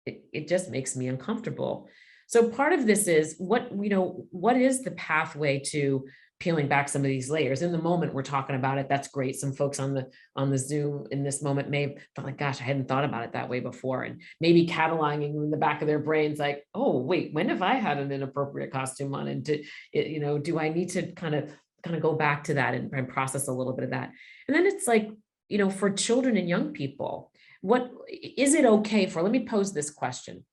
it just makes me uncomfortable. So part of this is what is the pathway to peeling back some of these layers? In the moment we're talking about it, that's great. Some folks on the Zoom in this moment may have thought like, gosh, I hadn't thought about it that way before. And maybe cataloging in the back of their brains, like, oh, wait, when have I had an inappropriate costume on? And do I need to kind of go back to that and process a little bit of that? And then it's like, for children and young people, what is it okay for? Let me pose this question.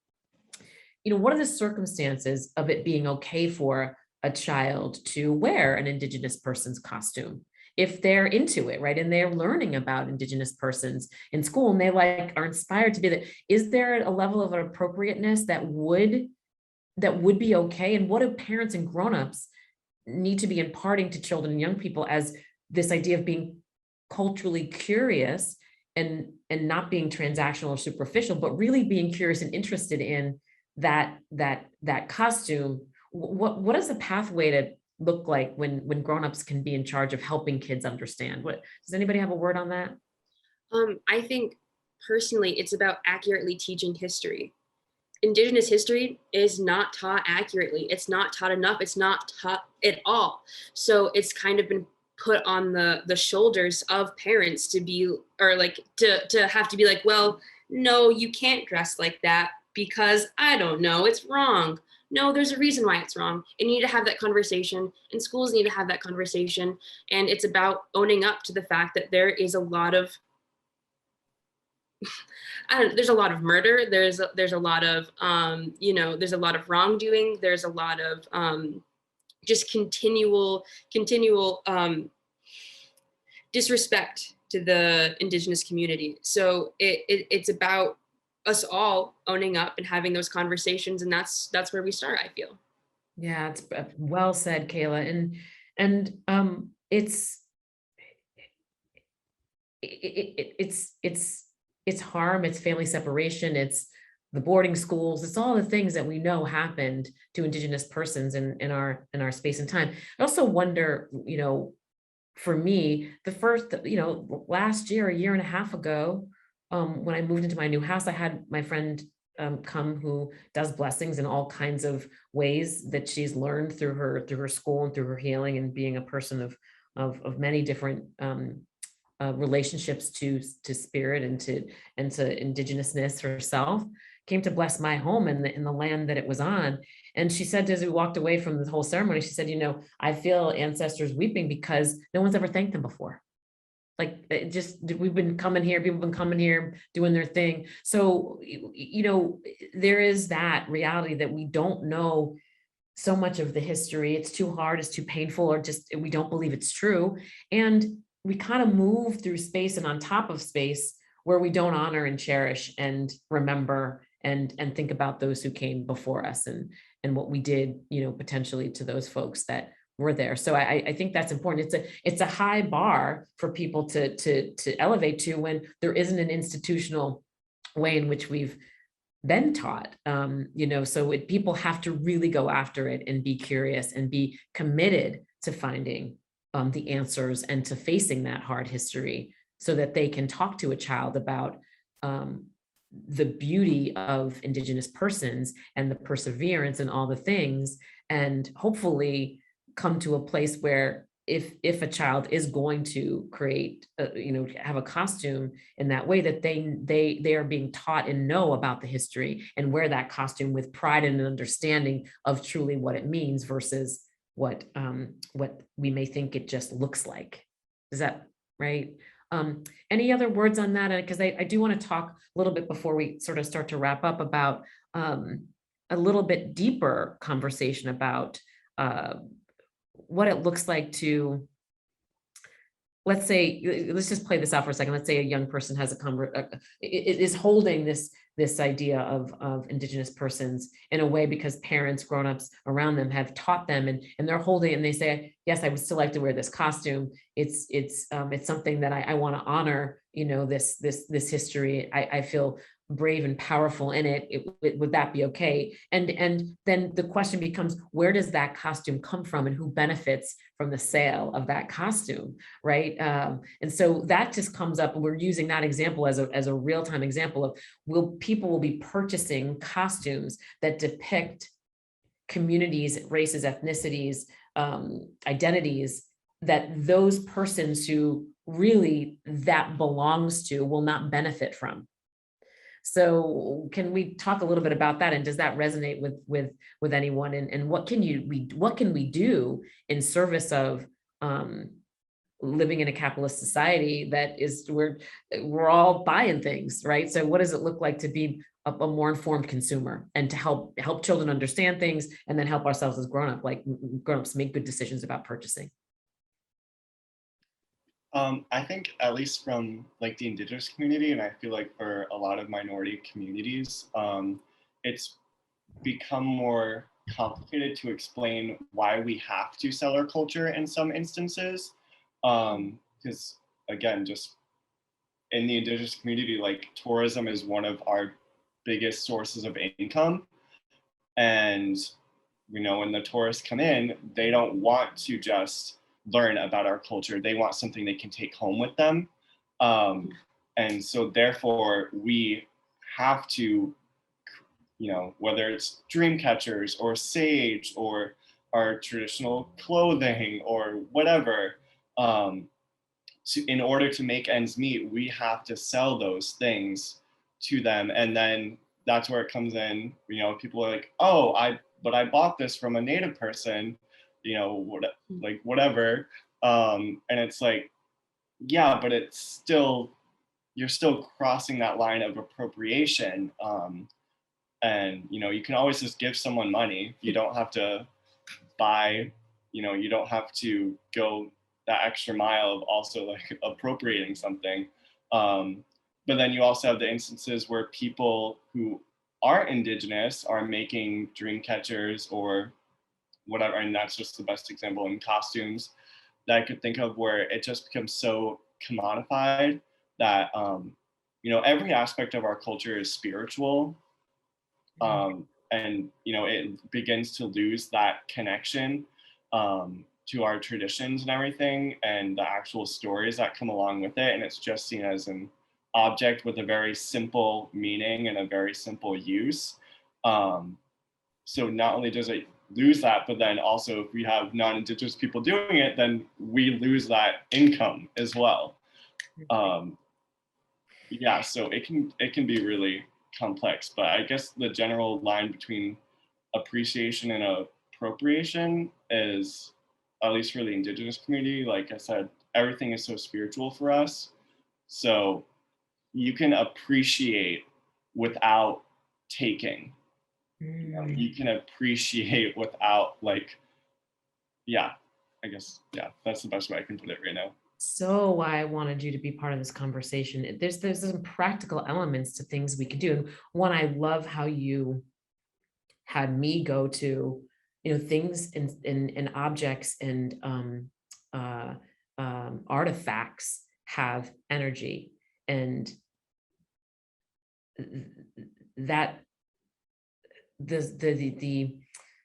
What are the circumstances of it being okay for a child to wear an Indigenous person's costume if they're into it, right? And they're learning about Indigenous persons in school, and they are inspired to be that. Is there a level of appropriateness that would be okay? And what do parents and grownups need to be imparting to children and young people as this idea of being culturally curious and not being transactional or superficial, but really being curious and interested in that costume? What does the pathway to look like when grownups can be in charge of helping kids understand? Does anybody have a word on that? I think personally, it's about accurately teaching history. Indigenous history is not taught accurately. It's not taught enough. It's not taught at all. So it's kind of been put on the shoulders of parents to be, or like to have to be like, well, no, you can't dress like that because I don't know, it's wrong. No, there's a reason why it's wrong. And you need to have that conversation, and schools need to have that conversation. And it's about owning up to the fact that there is a lot of, there's a lot of murder. There's a lot of, there's a lot of wrongdoing. There's a lot of just continual disrespect to the Indigenous community. So it's about us all owning up and having those conversations, and that's where we start, I feel. Yeah, it's well said, Kayla. And it's harm, it's family separation, it's the boarding schools, it's all the things that we know happened to Indigenous persons in our space and time. I also wonder, for me, the first, last year, a year and a half ago, when I moved into my new house, I had my friend come who does blessings in all kinds of ways that she's learned through her school and through her healing and being a person of many different relationships to spirit and to Indigenousness herself, came to bless my home in the land that it was on. And she said, as we walked away from the whole ceremony, she said, I feel ancestors weeping because no one's ever thanked them before. Like, we've been coming here, people have been coming here doing their thing. So, there is that reality that we don't know so much of the history. It's too hard, it's too painful, or just we don't believe it's true. And we kind of move through space and on top of space where we don't honor and cherish and remember and think about those who came before us and what we did, potentially to those folks that were there. So I think that's important. It's a high bar for people to elevate to when there isn't an institutional way in which we've been taught. So people have to really go after it and be curious and be committed to finding the answers and to facing that hard history so that they can talk to a child about the beauty of Indigenous persons and the perseverance and all the things, and hopefully come to a place where if a child is going to create, have a costume in that way, that they are being taught and know about the history and wear that costume with pride and an understanding of truly what it means versus what we may think it just looks like. Is that right? Any other words on that? Because I do want to talk a little bit before we sort of start to wrap up about a little bit deeper conversation about what it looks like to, let's just play this out for a second. Let's say a young person has is holding this idea of Indigenous persons in a way because parents, grownups around them have taught them, and they're holding it and they say, yes, I would still like to wear this costume. It's something that I want to honor, this history. I feel brave and powerful in it. Would that be okay? And then the question becomes, where does that costume come from and who benefits from the sale of that costume, right? And so that just comes up, and we're using that example as a real-time example of people will be purchasing costumes that depict communities, races, ethnicities, identities that those persons who really that belongs to will not benefit from. So can we talk a little bit about that? And does that resonate with anyone? And what can we do in service of living in a capitalist society that is we're all buying things, right? So what does it look like to be a more informed consumer and to help children understand things and then help ourselves as grown-ups make good decisions about purchasing? I think at least from like the Indigenous community, and I feel like for a lot of minority communities, it's become more complicated to explain why we have to sell our culture in some instances. Because again, just in the Indigenous community, like tourism is one of our biggest sources of income. And, when the tourists come in, they don't want to just learn about our culture. They want something they can take home with them. And so therefore we have to, whether it's dream catchers or sage or our traditional clothing or whatever, in order to make ends meet, we have to sell those things to them. And then that's where it comes in, people are like, oh, I bought this from a Native person, whatever. And it's like, yeah, but it's still, you're still crossing that line of appropriation. And, you can always just give someone money. You don't have to buy, you don't have to go that extra mile of also like appropriating something. But then you also have the instances where people who aren't Indigenous are making dream catchers or whatever, and that's just the best example in costumes that I could think of, where it just becomes so commodified that every aspect of our culture is spiritual, and it begins to lose that connection to our traditions and everything, and the actual stories that come along with it, and it's just seen as an object with a very simple meaning and a very simple use. So not only does it lose that, but then also if we have non-Indigenous people doing it, then we lose that income as well. Yeah, so it can be really complex, but I guess the general line between appreciation and appropriation is, at least for the Indigenous community, like I said, everything is so spiritual for us. So you can appreciate without taking. you can appreciate without like, yeah, I guess, yeah, that's the best way I can put it right now. So why I wanted you to be part of this conversation. There's some practical elements to things we could do. And one, I love how you had me go to, things and objects and artifacts have energy, and that the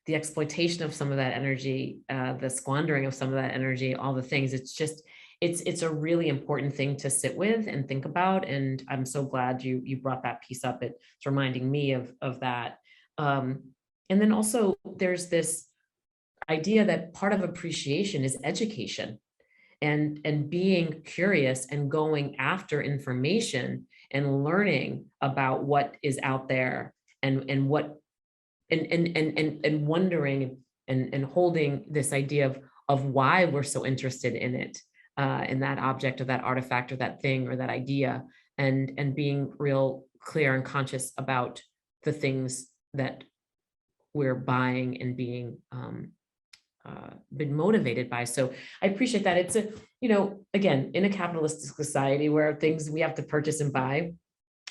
exploitation of some of that energy, the squandering of some of that energy, all the things, it's a really important thing to sit with and think about. And I'm so glad you brought that piece up. It's reminding me of that. And then also there's this idea that part of appreciation is education, and being curious and going after information and learning about what is out there, and what and wondering and holding this idea of why we're so interested in it, in that object or that artifact or that thing or that idea, and being real clear and conscious about the things that we're buying and being been motivated by. So I appreciate that. It's again, in a capitalistic society where things we have to purchase and buy,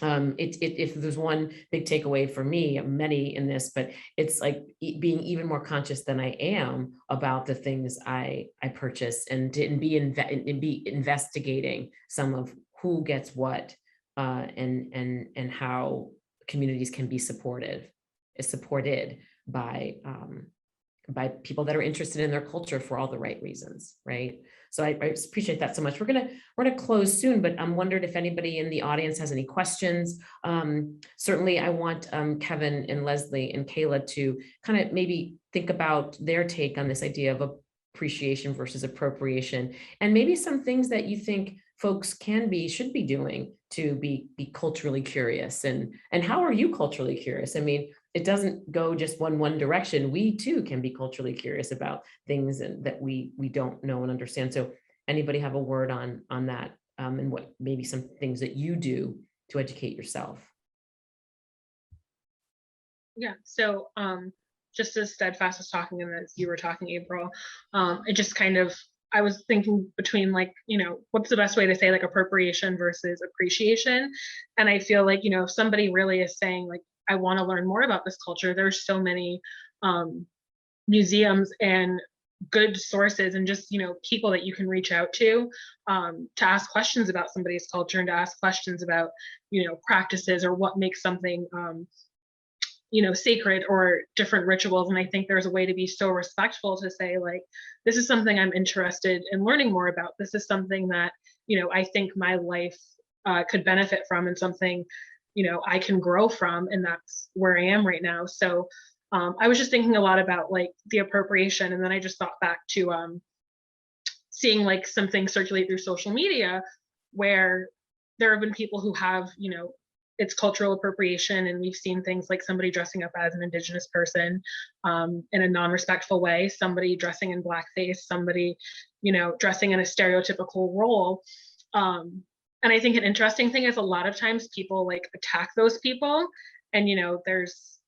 if there's one big takeaway for me, many in this, but it's like being even more conscious than I am about the things I purchase, and be investigating some of who gets what, and how communities can be supported by people that are interested in their culture for all the right reasons, right? So I appreciate that so much. We're gonna close soon, but I'm wondered if anybody in the audience has any questions. Certainly, I want Kevin and Leslie and Kayla to kind of maybe think about their take on this idea of appreciation versus appropriation, and maybe some things that you think folks should be doing to be culturally curious. And how are you culturally curious? I mean, it doesn't go just one direction. We too can be culturally curious about things that we don't know and understand. So anybody have a word on that, and what maybe some things that you do to educate yourself? Yeah, so just as Steadfast was talking and as you were talking, April, it just kind of, I was thinking between like, what's the best way to say like appropriation versus appreciation? And I feel like, if somebody really is saying like, I want to learn more about this culture, there's so many museums and good sources and just, people that you can reach out to ask questions about somebody's culture, and to ask questions about, practices or what makes something sacred, or different rituals. And I think there's a way to be so respectful to say like, this is something I'm interested in learning more about. This is something that, I think my life could benefit from, and something, I can grow from, and that's where I am right now. So I was just thinking a lot about like the appropriation, and then I just thought back to seeing like some things circulate through social media where there have been people who have, it's cultural appropriation, and we've seen things like somebody dressing up as an Indigenous person in a non-respectful way, somebody dressing in blackface, somebody, dressing in a stereotypical role. And I think an interesting thing is a lot of times people like attack those people, and, there's,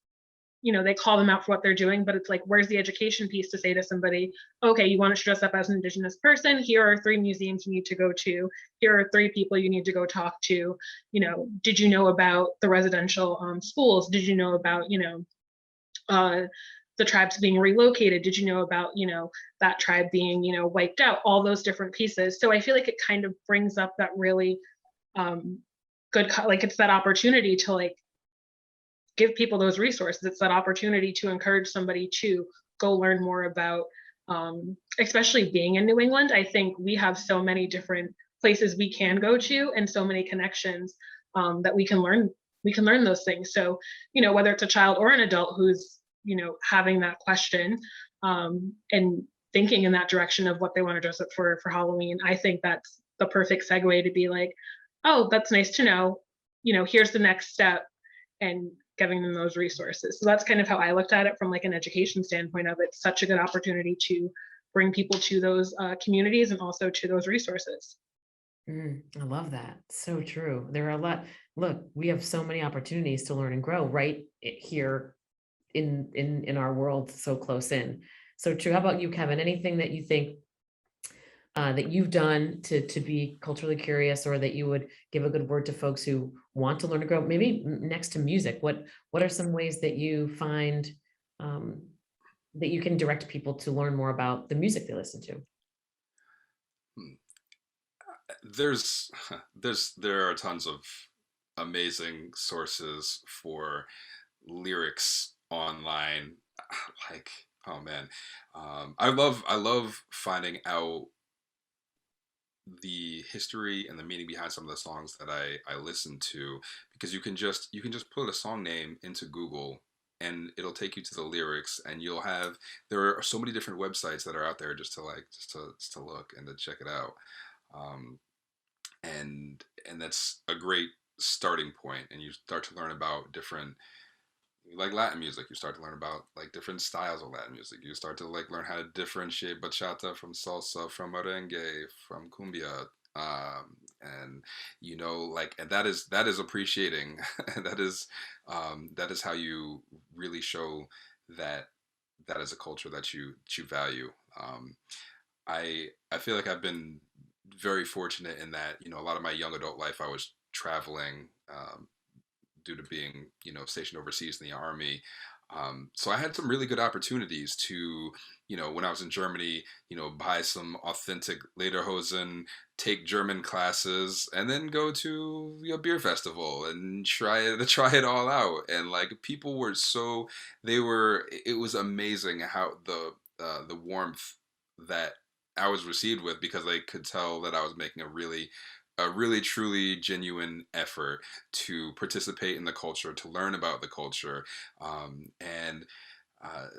they call them out for what they're doing, but it's like, where's the education piece to say to somebody, okay, you want to dress up as an Indigenous person? Here are 3 museums you need to go to. Here are 3 people you need to go talk to. Did you know about the residential schools? Did you know about, the tribes being relocated? Did you know about, that tribe being, wiped out? All those different pieces. So I feel like it kind of brings up that really good, like it's that opportunity to like give people those resources. It's that opportunity to encourage somebody to go learn more about, especially being in New England. I think we have so many different places we can go to, and so many connections that we can learn those things. So, whether it's a child or an adult who's, having that question and thinking in that direction of what they want to dress up for Halloween, I think that's the perfect segue to be like, oh, that's nice to know, here's the next step, and giving them those resources. So that's kind of how I looked at it from like an education standpoint of it's such a good opportunity to bring people to those communities and also to those resources. I love that. So true. There are a lot. Look, we have so many opportunities to learn and grow right here in our world so close in. So true. How about you, Kevin? Anything that you think that you've done to be culturally curious, or that you would give a good word to folks who want to learn to grow, maybe next to music? What are some ways that you find that you can direct people to learn more about the music they listen to? There are tons of amazing sources for lyrics online. Like, oh man, I love finding out the history and the meaning behind some of the songs that I listen to, because you can just put a song name into Google and it'll take you to the lyrics, and there are so many different websites that are out there just to look and to check it out. Um, and that's a great starting point, and you start to learn about different, like Latin music. You start to learn about like different styles of Latin music. You start to like learn how to differentiate bachata from salsa, from merengue, from cumbia, and like, and that is appreciating. That is how you really show that that is a culture that you value. I feel like I've been very fortunate in that, a lot of my young adult life I was traveling, due to being, stationed overseas in the army. So I had some really good opportunities to, when I was in Germany, buy some authentic lederhosen, take German classes, and then go to a beer festival and try it all out. And like, people were it was amazing how the warmth that I was received with, because they could tell that I was making a really truly genuine effort to participate in the culture, to learn about the culture. And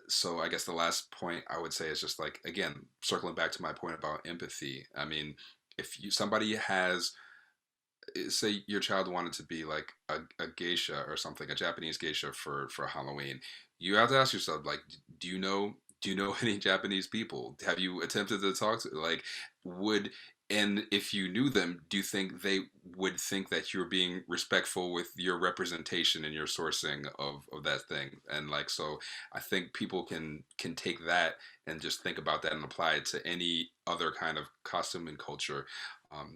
so I guess the last point I would say is just like, again, circling back to my point about empathy. I mean, if somebody has, say your child wanted to be like a geisha or something, a Japanese geisha for Halloween, you have to ask yourself, like, do you know any Japanese people? Have you attempted to talk to, like, and if you knew them, do you think they would think that you're being respectful with your representation and your sourcing of that thing? And like, so I think people can take that and just think about that and apply it to any other kind of costume and culture.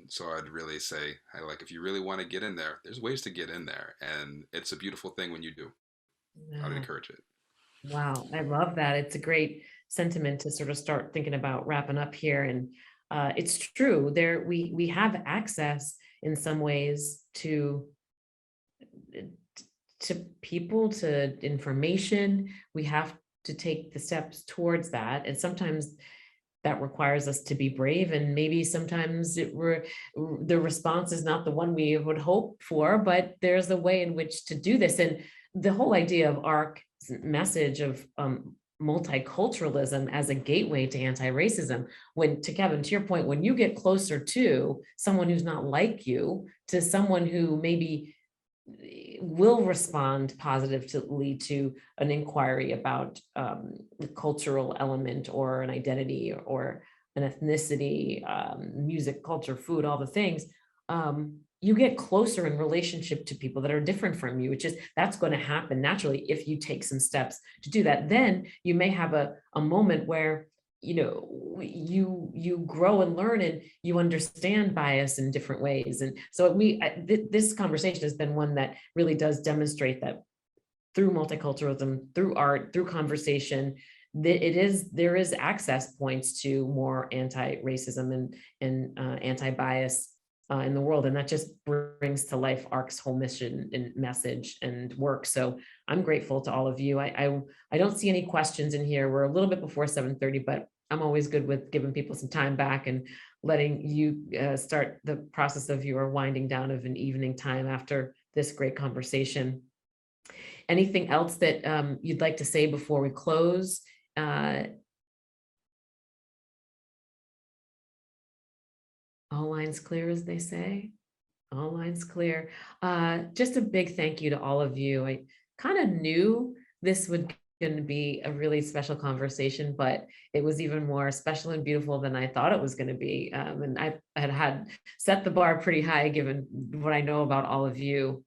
So I'd really say, like, if you really want to get in there, there's ways to get in there, and it's a beautiful thing when you do. I'd Wow. encourage it. Wow, I love that. It's a great sentiment to sort of start thinking about wrapping up here. And it's true, we have access in some ways to people, to information. We have to take the steps towards that, and sometimes that requires us to be brave, and maybe sometimes the response is not the one we would hope for, but there's a way in which to do this. And the whole idea of ARC's message of multiculturalism as a gateway to anti-racism, to Kevin, to your point, when you get closer to someone who's not like you, to someone who maybe will respond positively to an inquiry about the cultural element or an identity or an ethnicity, music, culture, food, all the things, you get closer in relationship to people that are different from you, that's going to happen naturally if you take some steps to do that. Then you may have a moment where you grow and learn, and you understand bias in different ways. And so this conversation has been one that really does demonstrate that through multiculturalism, through art, through conversation, there is access points to more anti-racism and anti-bias in the world. And that just brings to life ARC's whole mission and message and work. So I'm grateful to all of you. I don't see any questions in here. We're a little bit before 7:30, but I'm always good with giving people some time back and letting you start the process of your winding down of an evening time after this great conversation. Anything else that you'd like to say before we close? All lines clear, as they say. All lines clear. Just a big thank you to all of you. I kind of knew this would going to be a really special conversation, but it was even more special and beautiful than I thought it was going to be. And I had set the bar pretty high given what I know about all of you.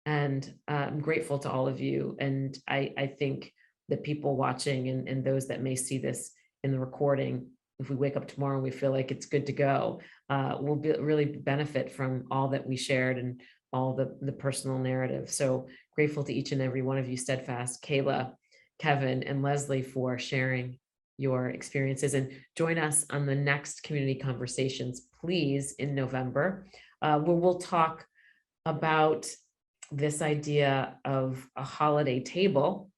And I'm grateful to all of you. And I think the people watching and those that may see this in the recording, if we wake up tomorrow and we feel like it's good to go, will really benefit from all that we shared and all the personal narrative. So grateful to each and every one of you, Steadfast, Kayla, Kevin, and Leslie, for sharing your experiences, and join us on the next community conversations, please, in November, where we'll talk about this idea of a holiday table,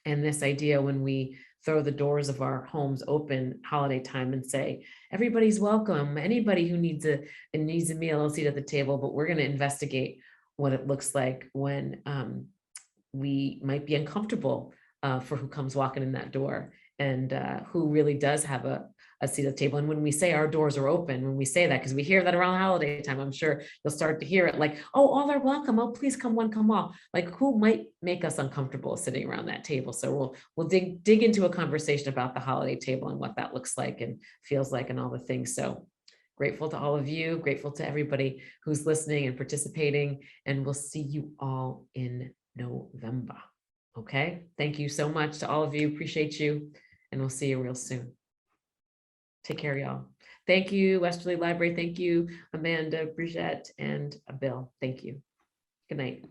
and this idea when we throw the doors of our homes open holiday time and say, everybody's welcome. Anybody who needs a meal, will seat at the table, but we're going to investigate what it looks like when we might be uncomfortable for who comes walking in that door, and who really does have a seat at the table. And when we say our doors are open, when we say that, because we hear that around holiday time, I'm sure you'll start to hear it like, oh, all are welcome. Oh, please come one, come all. Like, who might make us uncomfortable sitting around that table? So we'll dig into a conversation about the holiday table and what that looks like and feels like and all the things. So grateful to all of you, grateful to everybody who's listening and participating, and we'll see you all in November. Okay, thank you so much to all of you. Appreciate you, and we'll see you real soon. Take care, y'all. Thank you, Westerly Library. Thank you, Amanda, Brigitte, and Bill. Thank you. Good night.